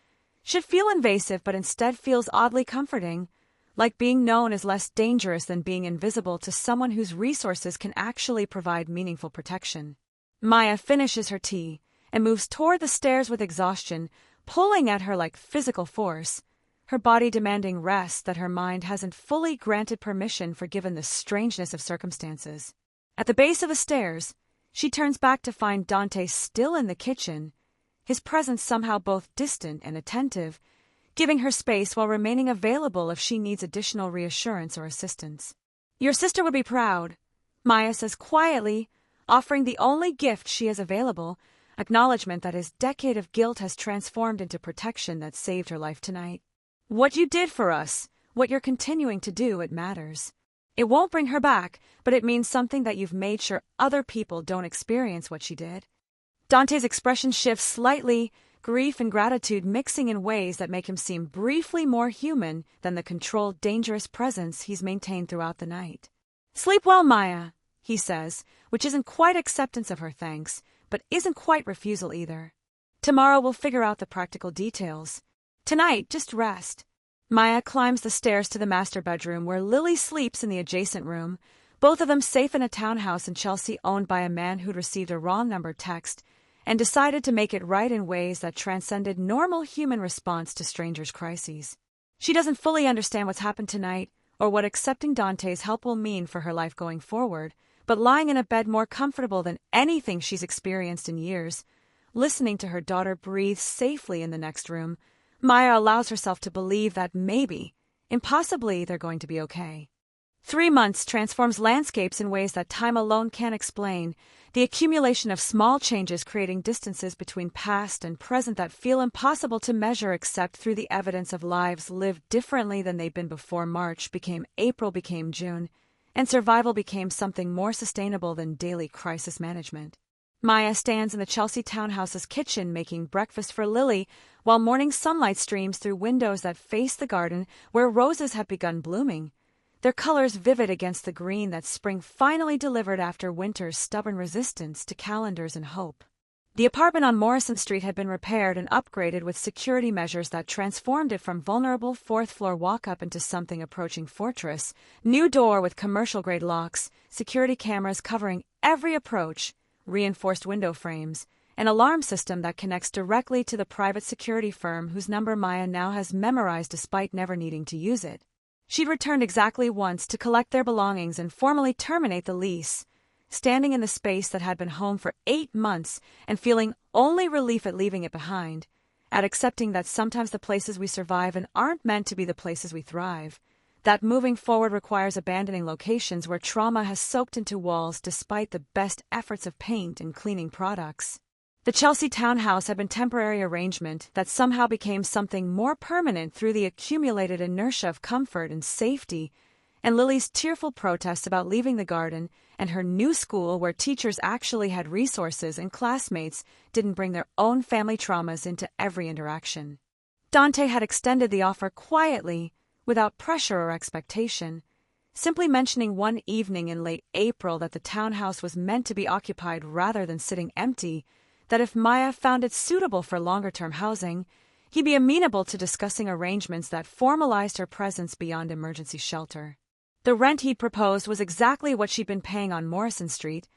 should feel invasive but instead feels oddly comforting, like being known is less dangerous than being invisible to someone whose resources can actually provide meaningful protection. Maya finishes her tea and moves toward the stairs with exhaustion, pulling at her like physical force, her body demanding rest that her mind hasn't fully granted permission for given the strangeness of circumstances. At the base of the stairs, she turns back to find Dante still in the kitchen, his presence somehow both distant and attentive, giving her space while remaining available if she needs additional reassurance or assistance. Your sister would be proud, Maya says quietly, offering the only gift she has available, acknowledgement that his decade of guilt has transformed into protection that saved her life tonight. What you did for us, what you're continuing to do, it matters. It won't bring her back, but it means something that you've made sure other people don't experience what she did. Dante's expression shifts slightly, grief and gratitude mixing in ways that make him seem briefly more human than the controlled, dangerous presence he's maintained throughout the night. Sleep well, Maya, he says, which isn't quite acceptance of her thanks, but isn't quite refusal either. Tomorrow we'll figure out the practical details. Tonight, just rest. Maya climbs the stairs to the master bedroom where Lily sleeps in the adjacent room, both of them safe in a townhouse in Chelsea owned by a man who'd received a wrong number text and decided to make it right in ways that transcended normal human response to strangers' crises. She doesn't fully understand what's happened tonight or what accepting Dante's help will mean for her life going forward, but lying in a bed more comfortable than anything she's experienced in years, listening to her daughter breathe safely in the next room, Maya allows herself to believe that maybe, impossibly, they're going to be okay. 3 months transforms landscapes in ways that time alone can't explain, the accumulation of small changes creating distances between past and present that feel impossible to measure except through the evidence of lives lived differently than they'd been before. March became April became June, and survival became something more sustainable than daily crisis management. Maya stands in the Chelsea townhouse's kitchen making breakfast for Lily, while morning sunlight streams through windows that face the garden where roses have begun blooming, their colors vivid against the green that spring finally delivered after winter's stubborn resistance to calendars and hope. The apartment on Morrison Street had been repaired and upgraded with security measures that transformed it from vulnerable fourth-floor walk-up into something approaching fortress. New door with commercial-grade locks, security cameras covering every approach, reinforced window frames, an alarm system that connects directly to the private security firm whose number Maya now has memorized despite never needing to use it. She'd returned exactly once to collect their belongings and formally terminate the lease, standing in the space that had been home for 8 months and feeling only relief at leaving it behind, at accepting that sometimes the places we survive in aren't meant to be the places we thrive, that moving forward requires abandoning locations where trauma has soaked into walls despite the best efforts of paint and cleaning products. The Chelsea townhouse had been temporary arrangement that somehow became something more permanent through the accumulated inertia of comfort and safety, and Lily's tearful protests about leaving the garden and her new school where teachers actually had resources and classmates didn't bring their own family traumas into every interaction. Dante had extended the offer quietly, without pressure or expectation, simply mentioning one evening in late April that the townhouse was meant to be occupied rather than sitting empty, that if Maya found it suitable for longer-term housing, he'd be amenable to discussing arrangements that formalized her presence beyond emergency shelter. The rent he'd proposed was exactly what she'd been paying on Morrison Street,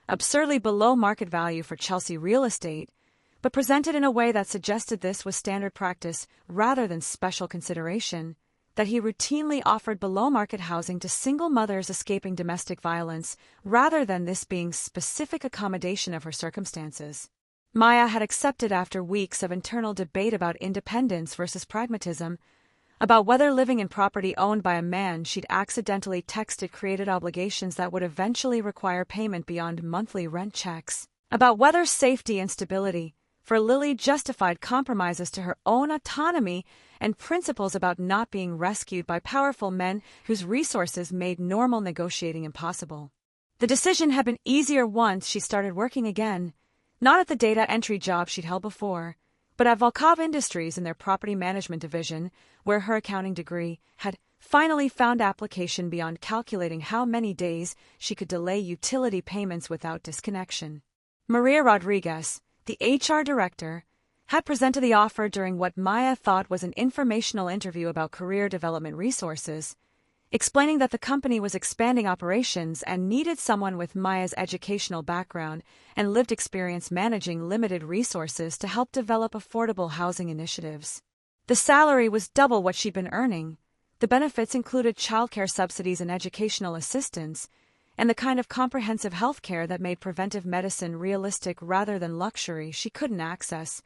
absurdly below market value for Chelsea real estate, but presented in a way that suggested this was standard practice rather than special consideration, that he routinely offered below-market housing to single mothers escaping domestic violence rather than this being specific accommodation of her circumstances. Maya had accepted after weeks of internal debate about independence versus pragmatism, about whether living in property owned by a man she'd accidentally texted created obligations that would eventually require payment beyond monthly rent checks, about whether safety and stability for Lily justified compromises to her own autonomy and principles about not being rescued by powerful men whose resources made normal negotiating impossible. The decision had been easier once she started working again, not at the data entry job she'd held before, but at Volkov Industries in their property management division, where her accounting degree had finally found application beyond calculating how many days she could delay utility payments without disconnection. Maria Rodriguez, the HR director, had presented the offer during what Maya thought was an informational interview about career development resources, explaining that the company was expanding operations and needed someone with Maya's educational background and lived experience managing limited resources to help develop affordable housing initiatives. The salary was double what she'd been earning. The benefits included childcare subsidies and educational assistance, and the kind of comprehensive health care that made preventive medicine realistic rather than luxury she couldn't access,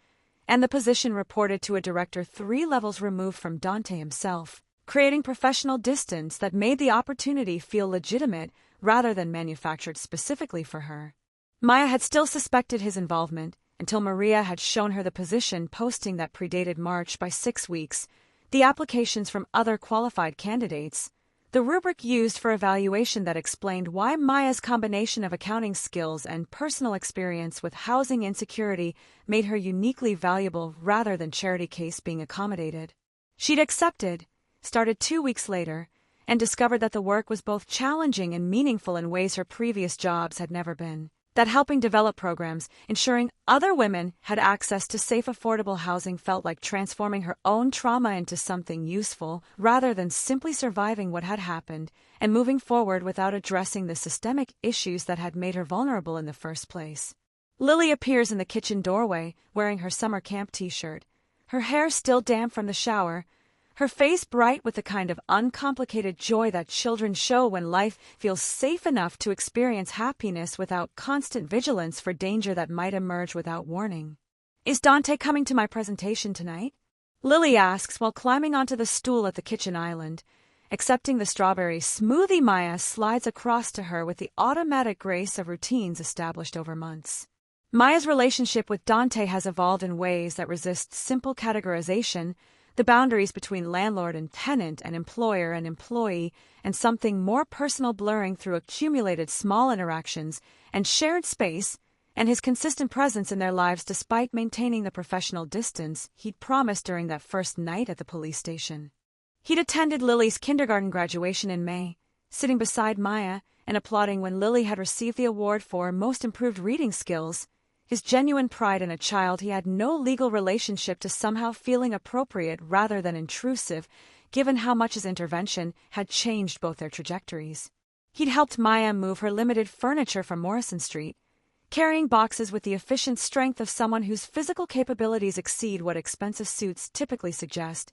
and the position reported to a director 3 levels removed from Dante himself, creating professional distance that made the opportunity feel legitimate rather than manufactured specifically for her. Maya had still suspected his involvement until Maria had shown her the position posting that predated March by 6 weeks, the applications from other qualified candidates, the rubric used for evaluation that explained why Maya's combination of accounting skills and personal experience with housing insecurity made her uniquely valuable rather than charity case being accommodated. She'd accepted, started 2 weeks later, and discovered that the work was both challenging and meaningful in ways her previous jobs had never been. That helping develop programs, ensuring other women had access to safe, affordable housing felt like transforming her own trauma into something useful rather than simply surviving what had happened and moving forward without addressing the systemic issues that had made her vulnerable in the first place. Lily appears in the kitchen doorway, wearing her summer camp t-shirt, her hair still damp from the shower, her face bright with the kind of uncomplicated joy that children show when life feels safe enough to experience happiness without constant vigilance for danger that might emerge without warning. "Is Dante coming to my presentation tonight?" Lily asks while climbing onto the stool at the kitchen island, Accepting the strawberry smoothie, Maya slides across to her with the automatic grace of routines established over months. Maya's relationship with Dante has evolved in ways that resist simple categorization, the boundaries between landlord and tenant and employer and employee, and something more personal blurring through accumulated small interactions and shared space, and his consistent presence in their lives despite maintaining the professional distance he'd promised during that first night at the police station. He'd attended Lily's kindergarten graduation in May, sitting beside Maya and applauding when Lily had received the award for Most Improved Reading Skills, his genuine pride in a child he had no legal relationship to somehow feeling appropriate rather than intrusive, given how much his intervention had changed both their trajectories. He'd helped Maya move her limited furniture from Morrison Street, carrying boxes with the efficient strength of someone whose physical capabilities exceed what expensive suits typically suggest,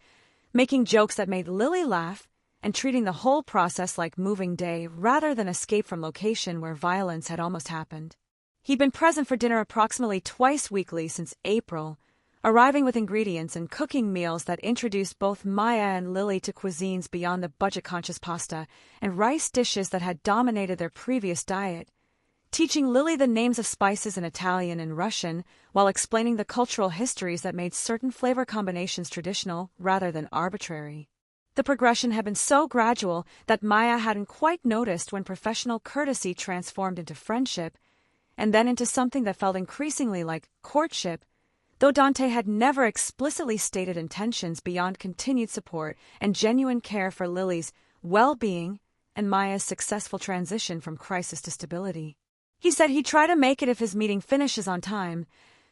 making jokes that made Lily laugh, and treating the whole process like moving day rather than escape from location where violence had almost happened. He'd been present for dinner approximately twice weekly since April, arriving with ingredients and cooking meals that introduced both Maya and Lily to cuisines beyond the budget-conscious pasta and rice dishes that had dominated their previous diet, teaching Lily the names of spices in Italian and Russian while explaining the cultural histories that made certain flavor combinations traditional rather than arbitrary. The progression had been so gradual that Maya hadn't quite noticed when professional courtesy transformed into friendship, and then into something that felt increasingly like courtship, though Dante had never explicitly stated intentions beyond continued support and genuine care for Lily's well-being and Maya's successful transition from crisis to stability. He said he'd try to make it if his meeting finishes on time.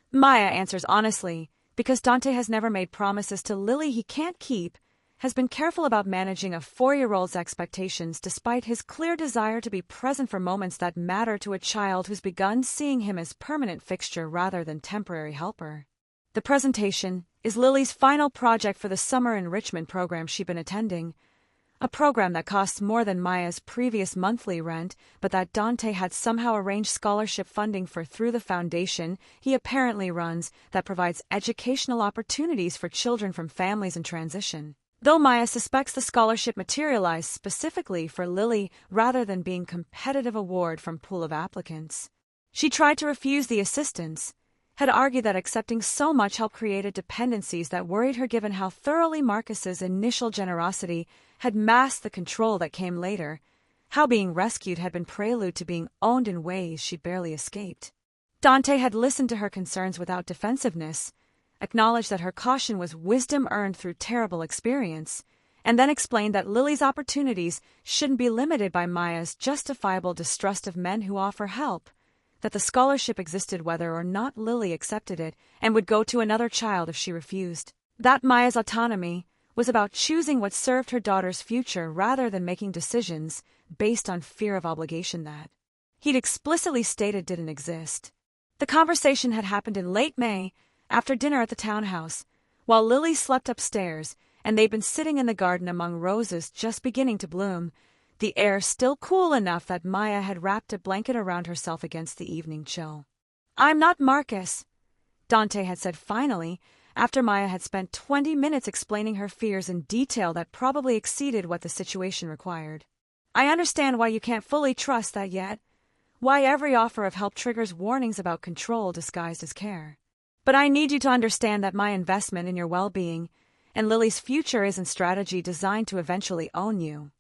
Maya answers honestly, because Dante has never made promises to Lily he can't keep, has been careful about managing a 4-year-old's expectations despite his clear desire to be present for moments that matter to a child who's begun seeing him as permanent fixture rather than temporary helper. The presentation is Lily's final project for the summer enrichment program she'd been attending, a program that costs more than Maya's previous monthly rent, but that Dante had somehow arranged scholarship funding for through the foundation he apparently runs that provides educational opportunities for children from families in transition. Though Maya suspects the scholarship materialized specifically for Lily rather than being competitive award from pool of applicants. She tried to refuse the assistance, had argued that accepting so much help created dependencies that worried her given how thoroughly Marcus's initial generosity had masked the control that came later, how being rescued had been prelude to being owned in ways she barely escaped. Dante had listened to her concerns without defensiveness, acknowledged that her caution was wisdom earned through terrible experience, and then explained that Lily's opportunities shouldn't be limited by Maya's justifiable distrust of men who offer help, that the scholarship existed whether or not Lily accepted it and would go to another child if she refused. That Maya's autonomy was about choosing what served her daughter's future rather than making decisions based on fear of obligation that he'd explicitly stated didn't exist. The conversation had happened in late May, after dinner at the townhouse, while Lily slept upstairs and they'd been sitting in the garden among roses just beginning to bloom, the air still cool enough that Maya had wrapped a blanket around herself against the evening chill. "I'm not Marcus," Dante had said finally, after Maya had spent 20 minutes explaining her fears in detail that probably exceeded what the situation required. "I understand why you can't fully trust that yet, why every offer of help triggers warnings about control disguised as care. But I need you to understand that my investment in your well-being and Lily's future isn't strategy designed to eventually own you.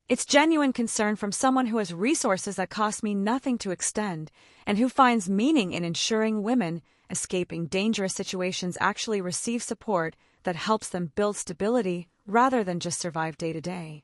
It's genuine concern from someone who has resources that cost me nothing to extend and who finds meaning in ensuring women escaping dangerous situations actually receive support that helps them build stability rather than just survive day to day."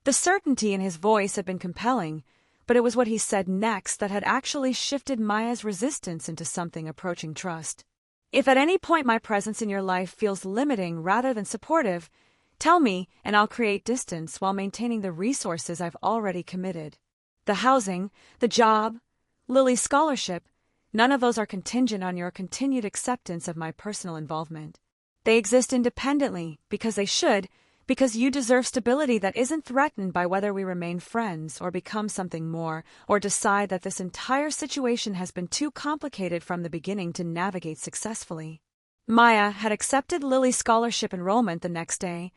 The certainty in his voice had been compelling, but it was what he said next that had actually shifted Maya's resistance into something approaching trust. "If at any point my presence in your life feels limiting rather than supportive, tell me and I'll create distance while maintaining the resources I've already committed. The housing, the job, Lily's scholarship, none of those are contingent on your continued acceptance of my personal involvement. They exist independently, because they should, because you deserve stability that isn't threatened by whether we remain friends or become something more, or decide that this entire situation has been too complicated from the beginning to navigate successfully." Maya had accepted Lily's scholarship enrollment the next day,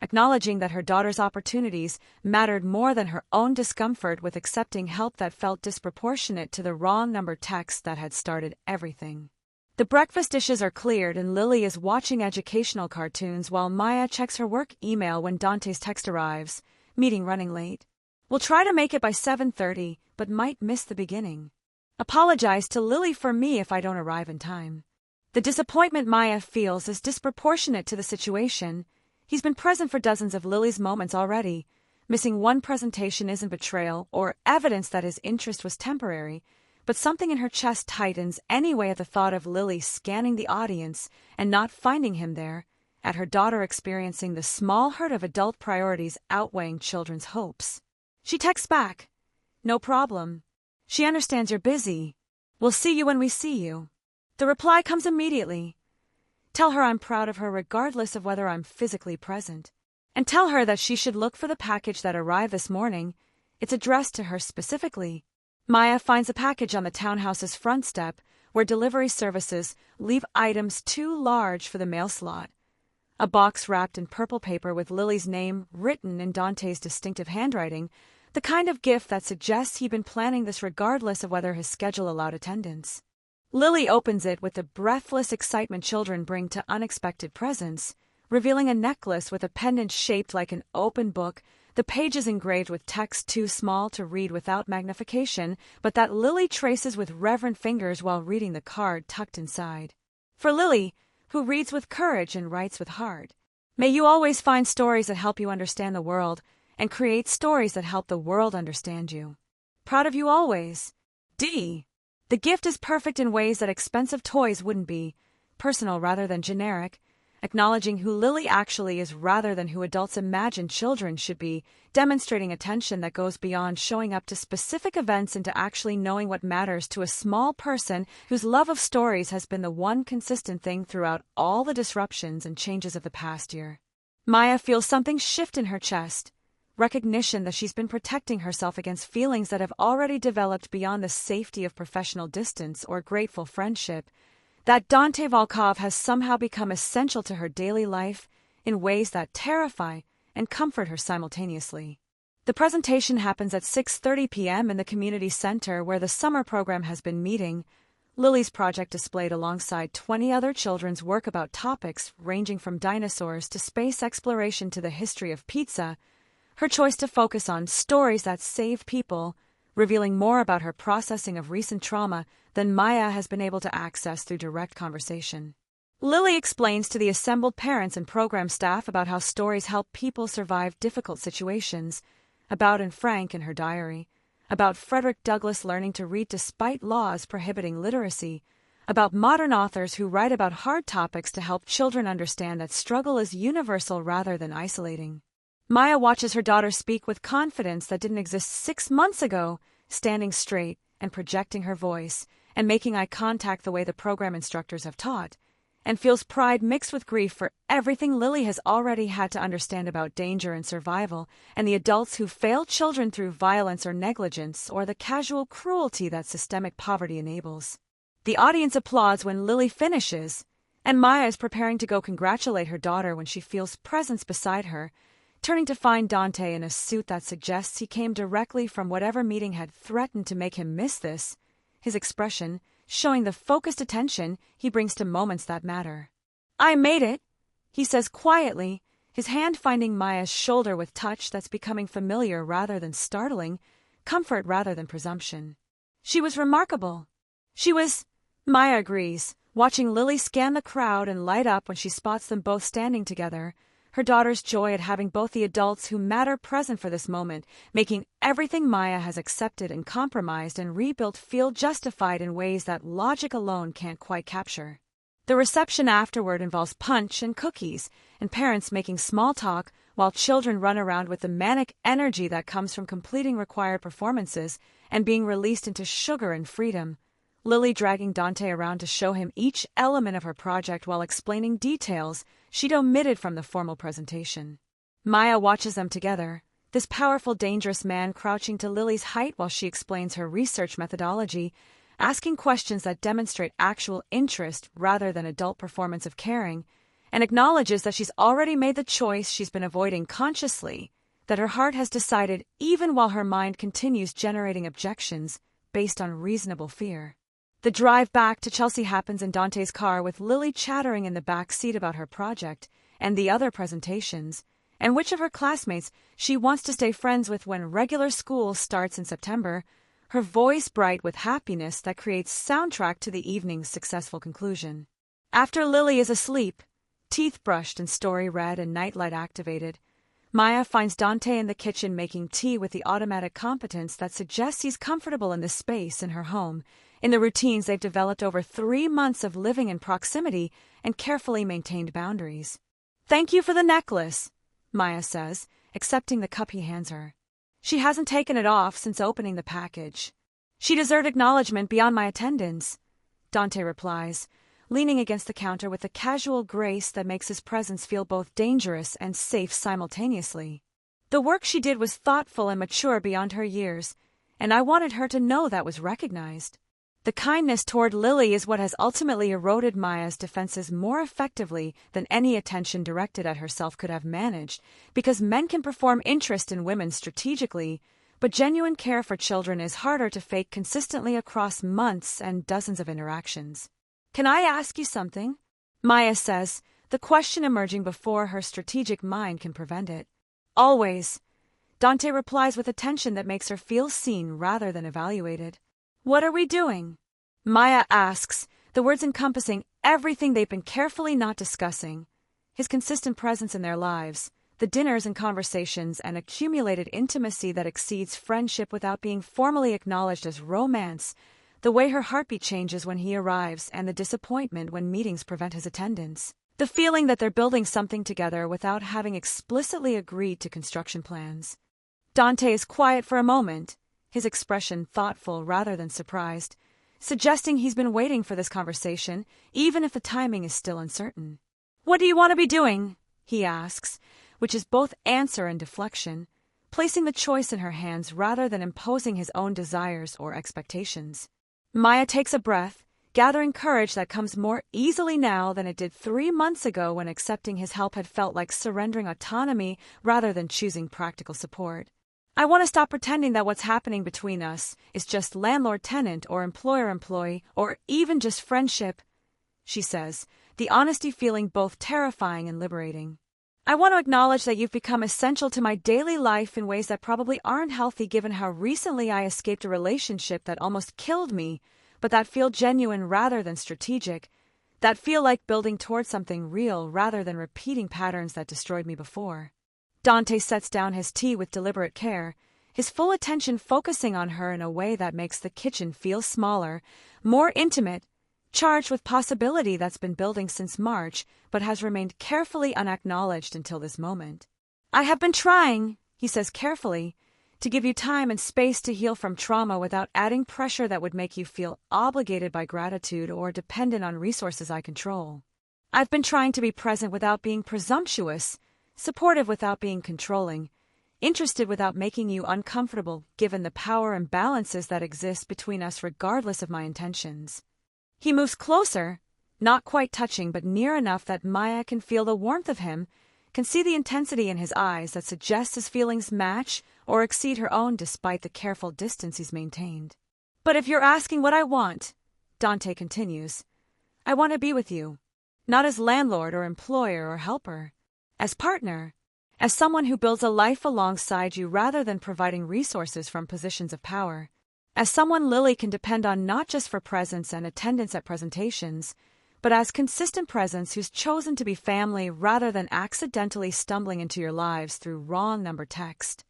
acknowledging that her daughter's opportunities mattered more than her own discomfort with accepting help that felt disproportionate to the wrong number text that had started everything. The breakfast dishes are cleared and Lily is watching educational cartoons while Maya checks her work email when Dante's text arrives, meeting running late. We'll try to make it by 7:30, but might miss the beginning. Apologize to Lily for me if I don't arrive in time. The disappointment Maya feels is disproportionate to the situation. He's been present for dozens of Lily's moments already. Missing one presentation isn't betrayal or evidence that his interest was temporary, but something in her chest tightens anyway at the thought of Lily scanning the audience and not finding him there, at her daughter experiencing the small hurt of adult priorities outweighing children's hopes. She texts back, "No problem. She understands you're busy. We'll see you when we see you." The reply comes immediately. Tell her I'm proud of her regardless of whether I'm physically present. And tell her that she should look for the package that arrived this morning. It's addressed to her specifically. Maya finds a package on the townhouse's front step, where delivery services leave items too large for the mail slot. A box wrapped in purple paper with Lily's name written in Dante's distinctive handwriting, the kind of gift that suggests he'd been planning this regardless of whether his schedule allowed attendance. Lily opens it with the breathless excitement children bring to unexpected presents, revealing a necklace with a pendant shaped like an open book, the pages engraved with text too small to read without magnification, but that Lily traces with reverent fingers while reading the card tucked inside. For Lily, who reads with courage and writes with heart. May you always find stories that help you understand the world, and create stories that help the world understand you. Proud of you always. D. The gift is perfect in ways that expensive toys wouldn't be, personal rather than generic, acknowledging who Lily actually is rather than who adults imagine children should be, demonstrating attention that goes beyond showing up to specific events into actually knowing what matters to a small person whose love of stories has been the one consistent thing throughout all the disruptions and changes of the past year. Maya feels something shift in her chest, recognition that she's been protecting herself against feelings that have already developed beyond the safety of professional distance or grateful friendship, that Dante Volkov has somehow become essential to her daily life in ways that terrify and comfort her simultaneously. The presentation happens at 6:30 p.m. in the community center where the summer program has been meeting, Lily's project displayed alongside 20 other children's work about topics ranging from dinosaurs to space exploration to the history of pizza, her choice to focus on stories that save people, revealing more about her processing of recent trauma than Maya has been able to access through direct conversation. Lily explains to the assembled parents and program staff about how stories help people survive difficult situations, about Anne Frank in her diary, about Frederick Douglass learning to read despite laws prohibiting literacy, about modern authors who write about hard topics to help children understand that struggle is universal rather than isolating. Maya watches her daughter speak with confidence that didn't exist 6 months ago, standing straight and projecting her voice and making eye contact the way the program instructors have taught, and feels pride mixed with grief for everything Lily has already had to understand about danger and survival, and the adults who fail children through violence or negligence or the casual cruelty that systemic poverty enables. The audience applauds when Lily finishes, and Maya is preparing to go congratulate her daughter when she feels presence beside her, turning to find Dante in a suit that suggests he came directly from whatever meeting had threatened to make him miss this, his expression showing the focused attention he brings to moments that matter. "I made it," he says quietly, his hand finding Maya's shoulder with touch that's becoming familiar rather than startling, comfort rather than presumption. "She was remarkable." Maya agrees, watching Lily scan the crowd and light up when she spots them both standing together, her daughter's joy at having both the adults who matter present for this moment, making everything Maya has accepted and compromised and rebuilt feel justified in ways that logic alone can't quite capture. The reception afterward involves punch and cookies, and parents making small talk while children run around with the manic energy that comes from completing required performances and being released into sugar and freedom. Lily dragging Dante around to show him each element of her project while explaining details she'd omitted from the formal presentation. Maya watches them together, this powerful, dangerous man crouching to Lily's height while she explains her research methodology, asking questions that demonstrate actual interest rather than adult performance of caring, and acknowledges that she's already made the choice she's been avoiding consciously, that her heart has decided even while her mind continues generating objections based on reasonable fear. The drive back to Chelsea happens in Dante's car with Lily chattering in the back seat about her project and the other presentations, and which of her classmates she wants to stay friends with when regular school starts in September, her voice bright with happiness that creates soundtrack to the evening's successful conclusion. After Lily is asleep, teeth brushed and story read and nightlight activated, Maya finds Dante in the kitchen making tea with the automatic competence that suggests he's comfortable in the space in her home, in the routines they've developed over 3 months of living in proximity and carefully maintained boundaries. "Thank you for the necklace," Maya says, accepting the cup he hands her. She hasn't taken it off since opening the package. "She deserved acknowledgement beyond my attendance," Dante replies, leaning against the counter with a casual grace that makes his presence feel both dangerous and safe simultaneously. "The work she did was thoughtful and mature beyond her years, and I wanted her to know that was recognized." The kindness toward Lily is what has ultimately eroded Maya's defenses more effectively than any attention directed at herself could have managed, because men can perform interest in women strategically, but genuine care for children is harder to fake consistently across months and dozens of interactions. "Can I ask you something?" Maya says, the question emerging before her strategic mind can prevent it. "Always," Dante replies with a tension that makes her feel seen rather than evaluated. "What are we doing?" Maya asks, the words encompassing everything they've been carefully not discussing: his consistent presence in their lives, the dinners and conversations and accumulated intimacy that exceeds friendship without being formally acknowledged as romance, the way her heartbeat changes when he arrives and the disappointment when meetings prevent his attendance, the feeling that they're building something together without having explicitly agreed to construction plans. Dante is quiet for a moment, his expression thoughtful rather than surprised, suggesting he's been waiting for this conversation, even if the timing is still uncertain. "What do you want to be doing?" he asks, which is both answer and deflection, placing the choice in her hands rather than imposing his own desires or expectations. Maya takes a breath, gathering courage that comes more easily now than it did 3 months ago when accepting his help had felt like surrendering autonomy rather than choosing practical support. "I want to stop pretending that what's happening between us is just landlord-tenant or employer-employee or even just friendship," she says, the honesty feeling both terrifying and liberating. "I want to acknowledge that you've become essential to my daily life in ways that probably aren't healthy given how recently I escaped a relationship that almost killed me, but that feel genuine rather than strategic, that feel like building towards something real rather than repeating patterns that destroyed me before." Dante sets down his tea with deliberate care, his full attention focusing on her in a way that makes the kitchen feel smaller, more intimate, charged with possibility that's been building since March but has remained carefully unacknowledged until this moment. "I have been trying," he says carefully, "to give you time and space to heal from trauma without adding pressure that would make you feel obligated by gratitude or dependent on resources I control. I've been trying to be present without being presumptuous, supportive without being controlling, interested without making you uncomfortable given the power imbalances that exist between us regardless of my intentions." He moves closer, not quite touching but near enough that Maya can feel the warmth of him, can see the intensity in his eyes that suggests his feelings match or exceed her own despite the careful distance he's maintained. "But if you're asking what I want," Dante continues, "I want to be with you, not as landlord or employer or helper. As partner, as someone who builds a life alongside you rather than providing resources from positions of power. As someone Lily can depend on not just for presence and attendance at presentations, but as consistent presence who's chosen to be family rather than accidentally stumbling into your lives through wrong number text."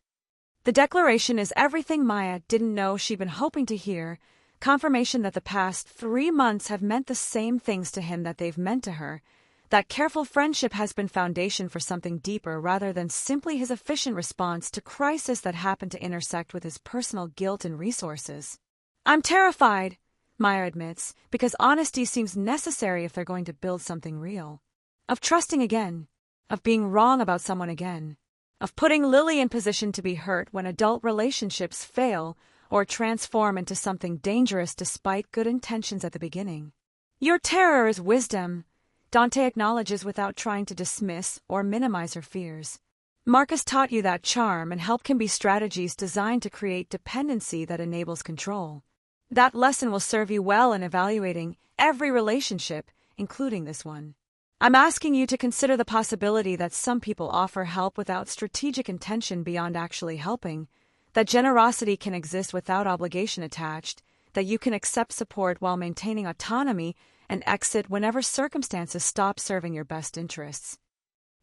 The declaration is everything Maya didn't know she'd been hoping to hear, confirmation that the past 3 months have meant the same things to him that they've meant to her, that careful friendship has been foundation for something deeper rather than simply his efficient response to crisis that happened to intersect with his personal guilt and resources. "I'm terrified," Maya admits, because honesty seems necessary if they're going to build something real. "Of trusting again, of being wrong about someone again, of putting Lily in position to be hurt when adult relationships fail or transform into something dangerous despite good intentions at the beginning." "Your terror is wisdom," Dante acknowledges without trying to dismiss or minimize her fears. Marcus taught you that charm and help can be strategies designed to create dependency that enables control. That lesson will serve you well in evaluating every relationship, including this one. I'm asking you to consider the possibility that some people offer help without strategic intention beyond actually helping, that generosity can exist without obligation attached, that you can accept support while maintaining autonomy and exit whenever circumstances stop serving your best interests.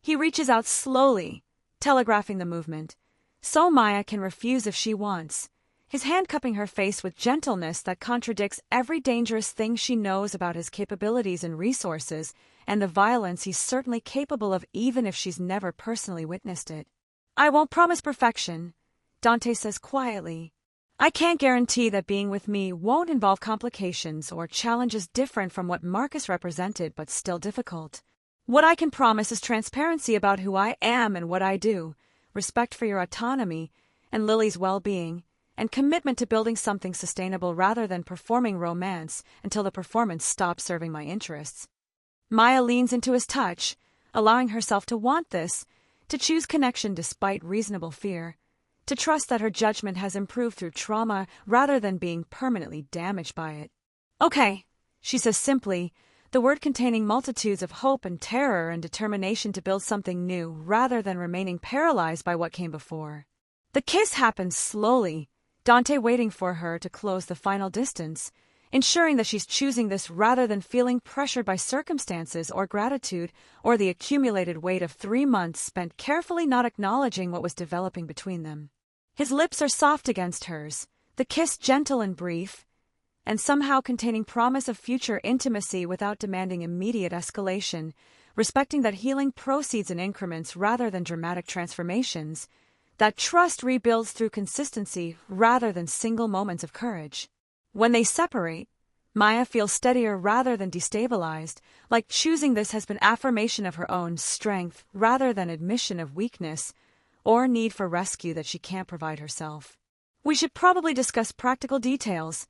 He reaches out slowly, telegraphing the movement, so Maya can refuse if she wants, his hand cupping her face with gentleness that contradicts every dangerous thing she knows about his capabilities and resources, and the violence he's certainly capable of even if she's never personally witnessed it. I won't promise perfection, Dante says quietly. I can't guarantee that being with me won't involve complications or challenges different from what Marcus represented but still difficult. What I can promise is transparency about who I am and what I do, respect for your autonomy and Lily's well-being, and commitment to building something sustainable rather than performing romance until the performance stops serving my interests. Maya leans into his touch, allowing herself to want this, to choose connection despite reasonable fear, to trust that her judgment has improved through trauma rather than being permanently damaged by it. Okay, she says simply, the word containing multitudes of hope and terror and determination to build something new rather than remaining paralyzed by what came before. The kiss happens slowly, Dante waiting for her to close the final distance, ensuring that she's choosing this rather than feeling pressured by circumstances or gratitude or the accumulated weight of 3 months spent carefully not acknowledging what was developing between them. His lips are soft against hers, the kiss gentle and brief, and somehow containing promise of future intimacy without demanding immediate escalation, respecting that healing proceeds in increments rather than dramatic transformations, that trust rebuilds through consistency rather than single moments of courage. When they separate, Maya feels steadier rather than destabilized, like choosing this has been affirmation of her own strength rather than admission of weakness or need for rescue that she can't provide herself. We should probably discuss practical details,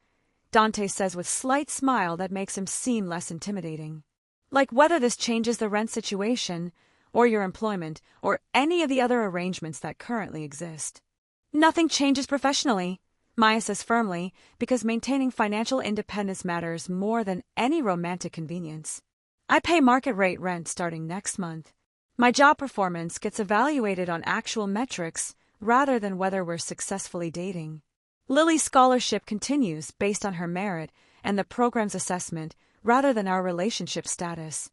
Dante says with slight smile that makes him seem less intimidating. Like whether this changes the rent situation, or your employment, or any of the other arrangements that currently exist. Nothing changes professionally, Maya says firmly, because maintaining financial independence matters more than any romantic convenience. I pay market rate rent starting next month. My job performance gets evaluated on actual metrics rather than whether we're successfully dating. Lily's scholarship continues based on her merit and the program's assessment rather than our relationship status.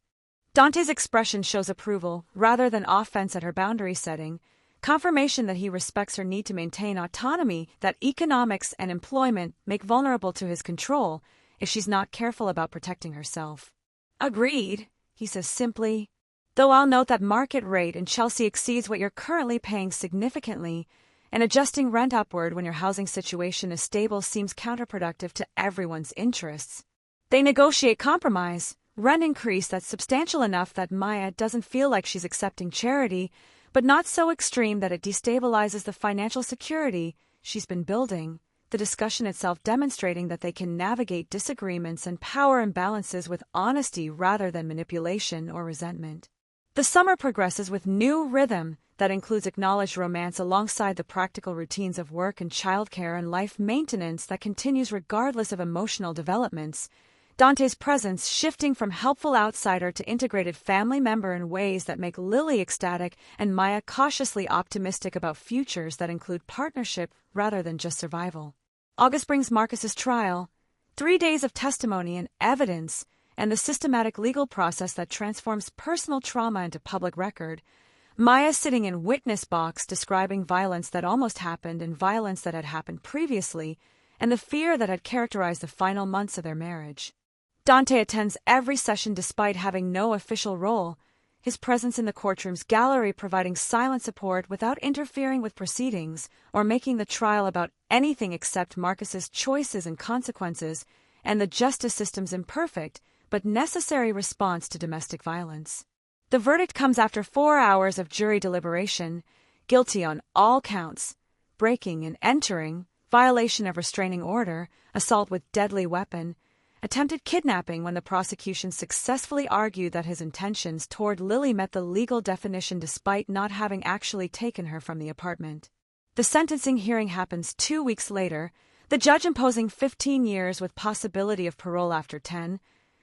Dante's expression shows approval rather than offense at her boundary setting, confirmation that he respects her need to maintain autonomy that economics and employment make vulnerable to his control if she's not careful about protecting herself. Agreed, he says simply. Though I'll note that market rate in Chelsea exceeds what you're currently paying significantly, and adjusting rent upward when your housing situation is stable seems counterproductive to everyone's interests. They negotiate compromise, rent increase that's substantial enough that Maya doesn't feel like she's accepting charity, but not so extreme that it destabilizes the financial security she's been building, the discussion itself demonstrating that they can navigate disagreements and power imbalances with honesty rather than manipulation or resentment. The summer progresses with new rhythm that includes acknowledged romance alongside the practical routines of work and childcare and life maintenance that continues regardless of emotional developments, Dante's presence shifting from helpful outsider to integrated family member in ways that make Lily ecstatic and Maya cautiously optimistic about futures that include partnership rather than just survival. August brings Marcus's trial, 3 days of testimony and evidence, and the systematic legal process that transforms personal trauma into public record. Maya sitting in witness box describing violence that almost happened and violence that had happened previously, and the fear that had characterized the final months of their marriage. Dante attends every session despite having no official role, his presence in the courtroom's gallery providing silent support without interfering with proceedings or making the trial about anything except Marcus's choices and consequences and the justice system's imperfect but necessary response to domestic violence. The verdict comes after 4 hours of jury deliberation, guilty on all counts, breaking and entering, violation of restraining order, assault with deadly weapon, attempted kidnapping when the prosecution successfully argued that his intentions toward Lily met the legal definition despite not having actually taken her from the apartment. The sentencing hearing happens 2 weeks later, the judge imposing 15 years with possibility of parole after 10,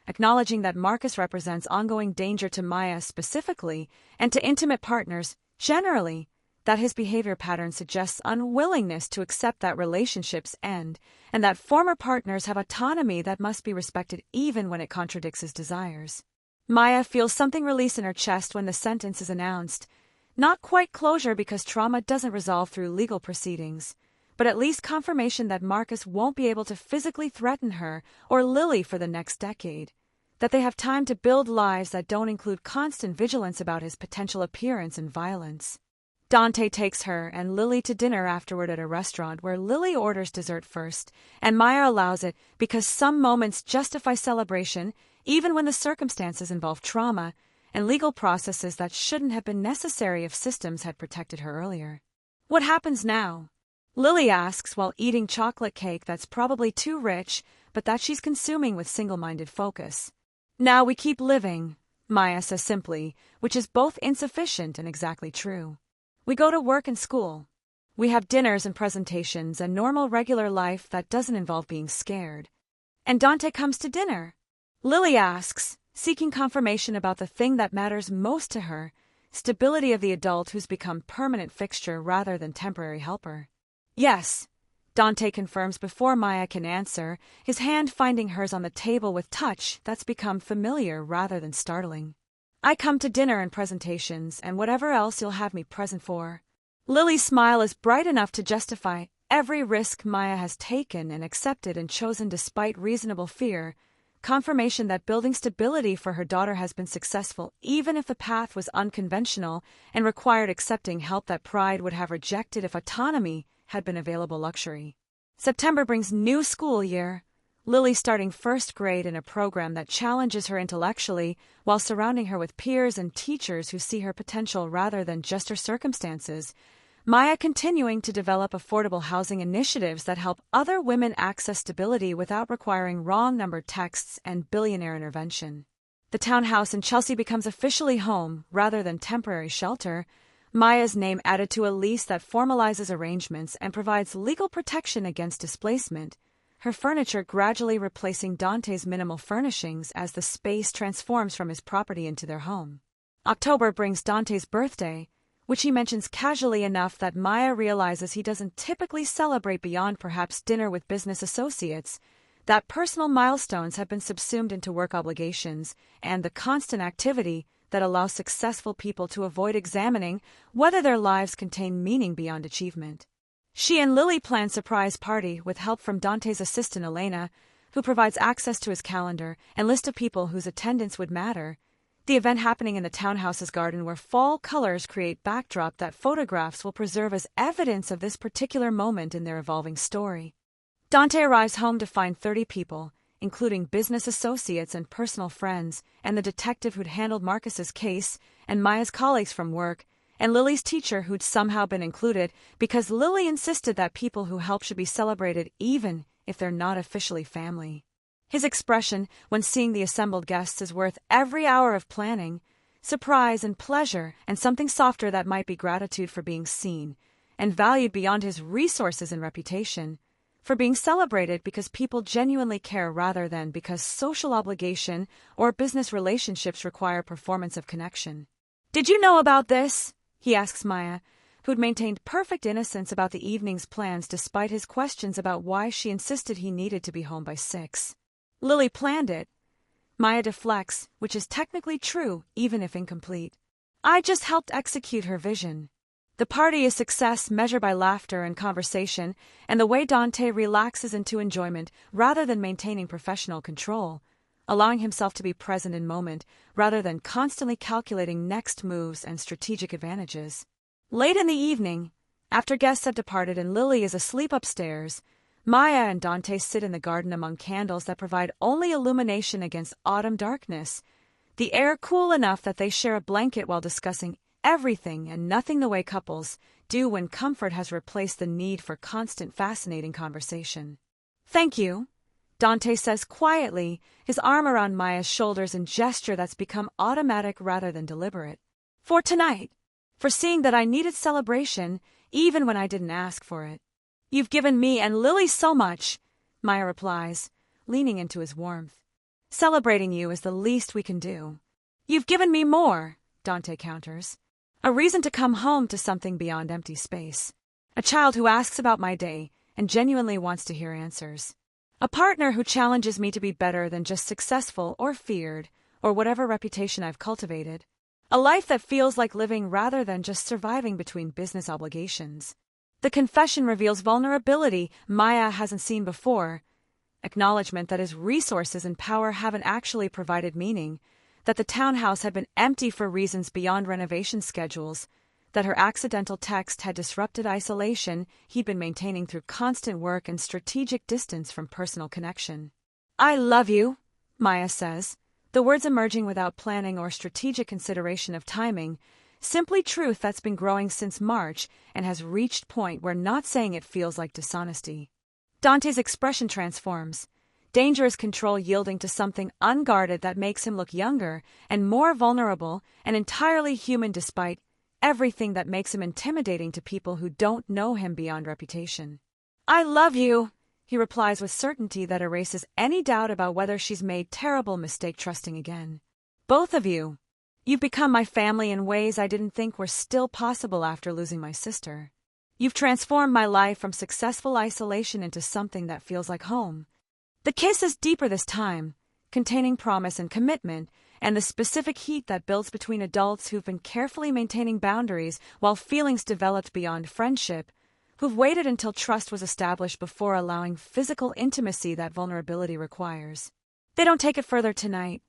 acknowledging that Marcus represents ongoing danger to Maya specifically and to intimate partners generally, that his behavior pattern suggests unwillingness to accept that relationships end, and that former partners have autonomy that must be respected even when it contradicts his desires. Maya feels something release in her chest when the sentence is announced. Not quite closure because trauma doesn't resolve through legal proceedings, but at least confirmation that Marcus won't be able to physically threaten her or Lily for the next decade, that they have time to build lives that don't include constant vigilance about his potential appearance and violence. Dante takes her and Lily to dinner afterward at a restaurant where Lily orders dessert first, and Maya allows it because some moments justify celebration even when the circumstances involve trauma and legal processes that shouldn't have been necessary if systems had protected her earlier. What happens now? Lily asks while eating chocolate cake that's probably too rich, but that she's consuming with single-minded focus. Now we keep living, Maya says simply, which is both insufficient and exactly true. We go to work and school. We have dinners and presentations and normal regular life that doesn't involve being scared. And Dante comes to dinner. Lily asks, seeking confirmation about the thing that matters most to her, stability of the adult who's become permanent fixture rather than temporary helper. Yes, Dante confirms before Maya can answer, his hand finding hers on the table with touch that's become familiar rather than startling. I come to dinner and presentations and whatever else you'll have me present for. Lily's smile is bright enough to justify every risk Maya has taken and accepted and chosen despite reasonable fear, confirmation that building stability for her daughter has been successful even if the path was unconventional and required accepting help that pride would have rejected if autonomy had been available luxury. September brings new school year. Lily starting first grade in a program that challenges her intellectually while surrounding her with peers and teachers who see her potential rather than just her circumstances. Maya continuing to develop affordable housing initiatives that help other women access stability without requiring wrong-numbered texts and billionaire intervention. The townhouse in Chelsea becomes officially home rather than temporary shelter. Maya's name added to a lease that formalizes arrangements and provides legal protection against displacement. Her furniture gradually replacing Dante's minimal furnishings as the space transforms from his property into their home. October brings Dante's birthday, which he mentions casually enough that Maya realizes he doesn't typically celebrate beyond perhaps dinner with business associates, that personal milestones have been subsumed into work obligations, and the constant activity that allows successful people to avoid examining whether their lives contain meaning beyond achievement. She and Lily plan surprise party with help from Dante's assistant Elena, who provides access to his calendar and list of people whose attendance would matter. The event happening in the townhouse's garden where fall colors create backdrop that photographs will preserve as evidence of this particular moment in their evolving story. Dante arrives home to find 30 people, including business associates and personal friends, and the detective who'd handled Marcus's case, and Maya's colleagues from work, and Lily's teacher who'd somehow been included because Lily insisted that people who help should be celebrated even if they're not officially family. His expression when seeing the assembled guests is worth every hour of planning, surprise and pleasure, and something softer that might be gratitude for being seen, and valued beyond his resources and reputation, for being celebrated because people genuinely care rather than because social obligation or business relationships require performance of connection. "Did you know about this?" he asks Maya, who'd maintained perfect innocence about the evening's plans despite his questions about why she insisted he needed to be home by 6. Lily planned it. Maya deflects, which is technically true, even if incomplete. I just helped execute her vision. The party is success measured by laughter and conversation, and the way Dante relaxes into enjoyment rather than maintaining professional control, allowing himself to be present in moment rather than constantly calculating next moves and strategic advantages. Late in the evening, after guests have departed and Lily is asleep upstairs, Maya and Dante sit in the garden among candles that provide only illumination against autumn darkness, the air cool enough that they share a blanket while discussing everything and nothing the way couples do when comfort has replaced the need for constant fascinating conversation. "Thank you," Dante says quietly, his arm around Maya's shoulders in gesture that's become automatic rather than deliberate. For tonight. For seeing that I needed celebration, even when I didn't ask for it. You've given me and Lily so much, Maya replies, leaning into his warmth. Celebrating you is the least we can do. You've given me more, Dante counters. A reason to come home to something beyond empty space. A child who asks about my day and genuinely wants to hear answers. A partner who challenges me to be better than just successful or feared, or whatever reputation I've cultivated. A life that feels like living rather than just surviving between business obligations. The confession reveals vulnerability Maya hasn't seen before. Acknowledgement that his resources and power haven't actually provided meaning, that the townhouse had been empty for reasons beyond renovation schedules, that her accidental text had disrupted isolation he'd been maintaining through constant work and strategic distance from personal connection. I love you, Maya says, the words emerging without planning or strategic consideration of timing, simply truth that's been growing since March and has reached point where not saying it feels like dishonesty. Dante's expression transforms, dangerous control yielding to something unguarded that makes him look younger and more vulnerable and entirely human despite everything that makes him intimidating to people who don't know him beyond reputation. I love you, he replies with certainty that erases any doubt about whether she's made terrible mistake trusting again. Both of you. You've become my family in ways I didn't think were still possible after losing my sister. You've transformed my life from successful isolation into something that feels like home. The kiss is deeper this time, containing promise and commitment, and the specific heat that builds between adults who've been carefully maintaining boundaries while feelings developed beyond friendship, who've waited until trust was established before allowing physical intimacy that vulnerability requires. They don't take it further tonight.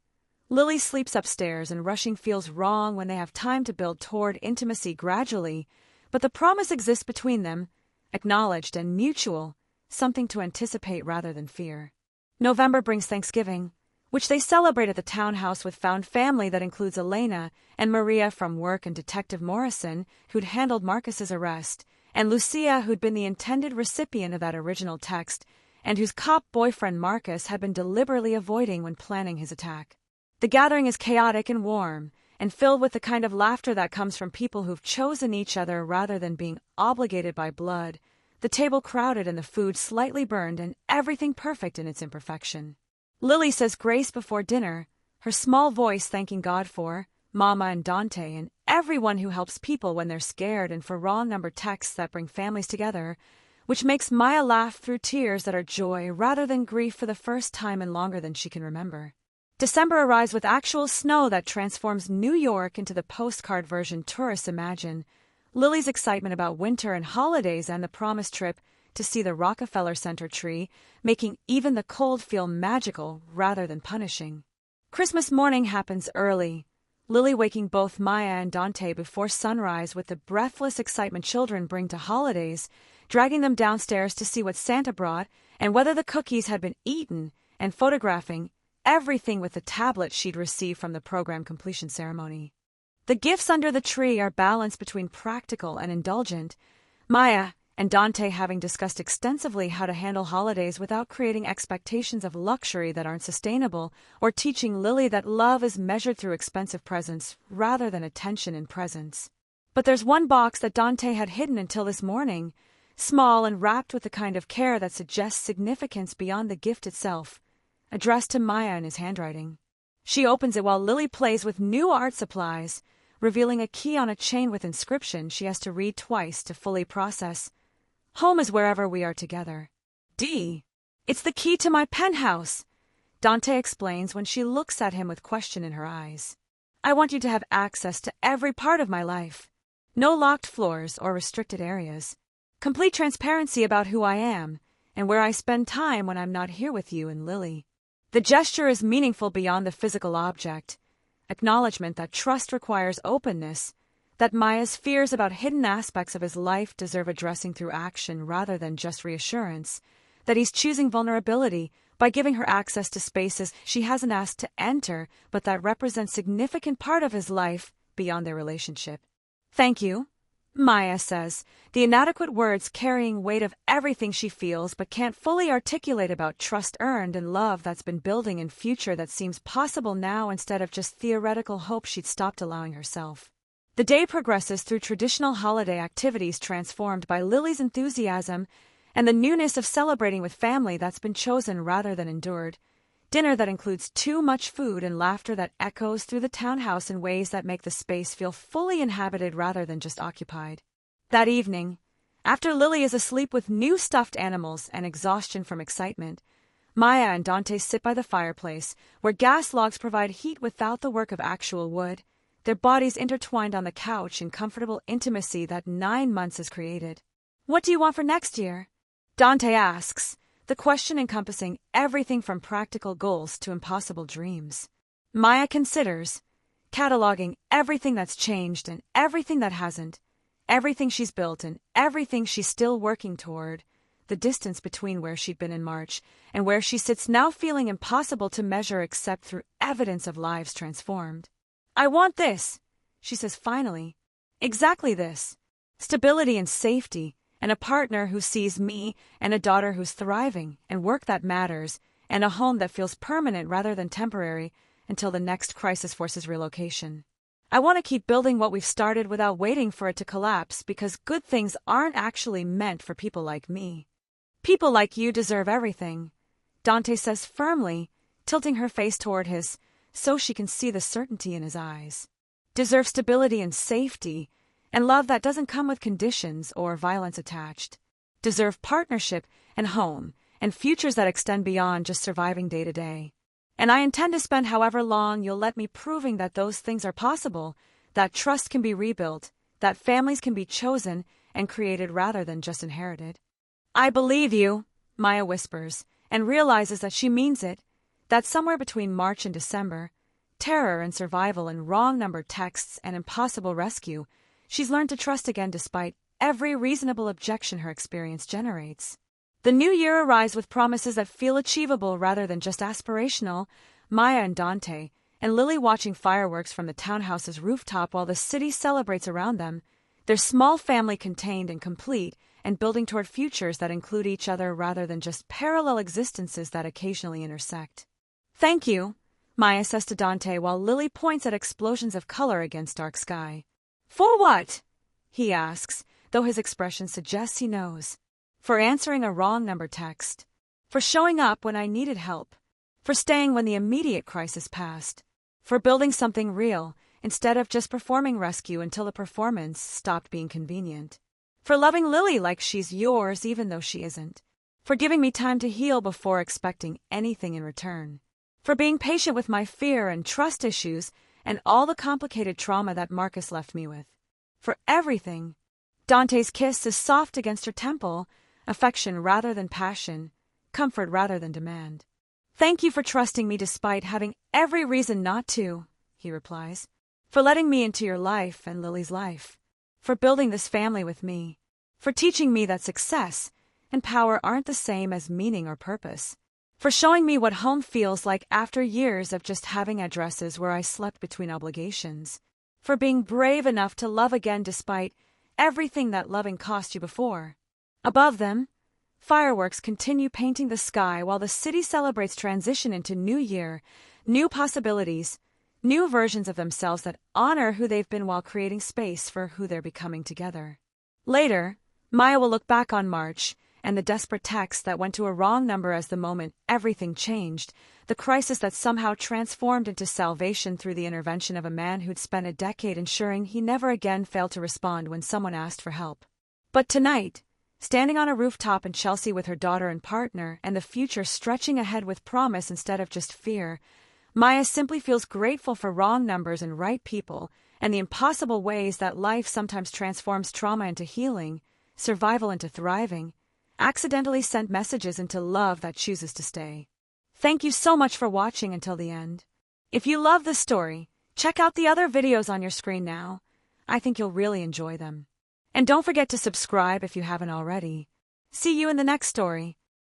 Lily sleeps upstairs and rushing feels wrong when they have time to build toward intimacy gradually, but the promise exists between them, acknowledged and mutual, something to anticipate rather than fear. November brings Thanksgiving, which they celebrate at the townhouse with found family that includes Elena and Maria from work and Detective Morrison, who'd handled Marcus's arrest, and Lucia, who'd been the intended recipient of that original text, and whose cop boyfriend Marcus had been deliberately avoiding when planning his attack. The gathering is chaotic and warm, and filled with the kind of laughter that comes from people who've chosen each other rather than being obligated by blood, the table crowded and the food slightly burned and everything perfect in its imperfection. Lily says grace before dinner, her small voice thanking God for Mama and Dante and everyone who helps people when they're scared and for raw number texts that bring families together, which makes Maya laugh through tears that are joy rather than grief for the first time in longer than she can remember. December arrives with actual snow that transforms New York into the postcard version tourists imagine, Lily's excitement about winter and holidays and the promised trip to see the Rockefeller Center tree, making even the cold feel magical rather than punishing. Christmas morning happens early, Lily waking both Maya and Dante before sunrise with the breathless excitement children bring to holidays, dragging them downstairs to see what Santa brought and whether the cookies had been eaten, and photographing everything with the tablet she'd received from the program completion ceremony. The gifts under the tree are balanced between practical and indulgent, Maya and Dante having discussed extensively how to handle holidays without creating expectations of luxury that aren't sustainable, or teaching Lily that love is measured through expensive presents rather than attention and presence. But there's one box that Dante had hidden until this morning, small and wrapped with the kind of care that suggests significance beyond the gift itself, addressed to Maya in his handwriting. She opens it while Lily plays with new art supplies, revealing a key on a chain with inscription she has to read twice to fully process. Home is wherever we are together. D. It's the key to my penthouse, Dante explains when she looks at him with question in her eyes. I want you to have access to every part of my life. No locked floors or restricted areas. Complete transparency about who I am and where I spend time when I'm not here with you and Lily. The gesture is meaningful beyond the physical object. Acknowledgement that trust requires openness, that Maya's fears about hidden aspects of his life deserve addressing through action rather than just reassurance, that he's choosing vulnerability by giving her access to spaces she hasn't asked to enter but that represent significant part of his life beyond their relationship. Thank you, Maya says, the inadequate words carrying weight of everything she feels but can't fully articulate about trust earned and love that's been building in future that seems possible now instead of just theoretical hope she'd stopped allowing herself. The day progresses through traditional holiday activities transformed by Lily's enthusiasm and the newness of celebrating with family that's been chosen rather than endured. Dinner that includes too much food and laughter that echoes through the townhouse in ways that make the space feel fully inhabited rather than just occupied. That evening, after Lily is asleep with new stuffed animals and exhaustion from excitement, Maya and Dante sit by the fireplace, where gas logs provide heat without the work of actual wood, their bodies intertwined on the couch in comfortable intimacy that 9 months has created. "What do you want for next year?" Dante asks, the question encompassing everything from practical goals to impossible dreams. Maya considers, cataloging everything that's changed and everything that hasn't, everything she's built and everything she's still working toward, the distance between where she'd been in March and where she sits now feeling impossible to measure except through evidence of lives transformed. "I want this," she says finally. "Exactly this. Stability and safety, and a partner who sees me, and a daughter who's thriving, and work that matters, and a home that feels permanent rather than temporary until the next crisis forces relocation. I want to keep building what we've started without waiting for it to collapse because good things aren't actually meant for people like me. People like you deserve everything," Dante says firmly, tilting her face toward his so she can see the certainty in his eyes. "Deserve stability and safety, and love that doesn't come with conditions or violence attached. Deserve partnership and home, and futures that extend beyond just surviving day to day. And I intend to spend however long you'll let me proving that those things are possible, that trust can be rebuilt, that families can be chosen and created rather than just inherited." "I believe you," Maya whispers, and realizes that she means it, that somewhere between March and December, terror and survival and wrong-numbered texts and impossible rescue, she's learned to trust again despite every reasonable objection her experience generates. The new year arrives with promises that feel achievable rather than just aspirational. Maya and Dante, and Lily watching fireworks from the townhouse's rooftop while the city celebrates around them, their small family contained and complete, and building toward futures that include each other rather than just parallel existences that occasionally intersect. "Thank you," Maya says to Dante while Lily points at explosions of color against dark sky. "For what?" he asks, though his expression suggests he knows. "For answering a wrong-number text. For showing up when I needed help. For staying when the immediate crisis passed. For building something real, instead of just performing rescue until the performance stopped being convenient. For loving Lily like she's yours even though she isn't. For giving me time to heal before expecting anything in return. For being patient with my fear and trust issues and all the complicated trauma that Marcus left me with. For everything." Dante's kiss is soft against her temple, affection rather than passion, comfort rather than demand. "Thank you for trusting me despite having every reason not to," he replies. "For letting me into your life and Lily's life. For building this family with me. For teaching me that success and power aren't the same as meaning or purpose. For showing me what home feels like after years of just having addresses where I slept between obligations. For being brave enough to love again despite everything that loving cost you before." Above them, fireworks continue painting the sky while the city celebrates transition into new year, new possibilities, new versions of themselves that honor who they've been while creating space for who they're becoming together. Later, Maya will look back on March and the desperate text that went to a wrong number as the moment everything changed, the crisis that somehow transformed into salvation through the intervention of a man who'd spent a decade ensuring he never again failed to respond when someone asked for help. But tonight, standing on a rooftop in Chelsea with her daughter and partner, and the future stretching ahead with promise instead of just fear, Maya simply feels grateful for wrong numbers and right people, and the impossible ways that life sometimes transforms trauma into healing, survival into thriving, accidentally sent messages into love that chooses to stay. Thank you so much for watching until the end. If you love this story, check out the other videos on your screen now. I think you'll really enjoy them. And don't forget to subscribe if you haven't already. See you in the next story.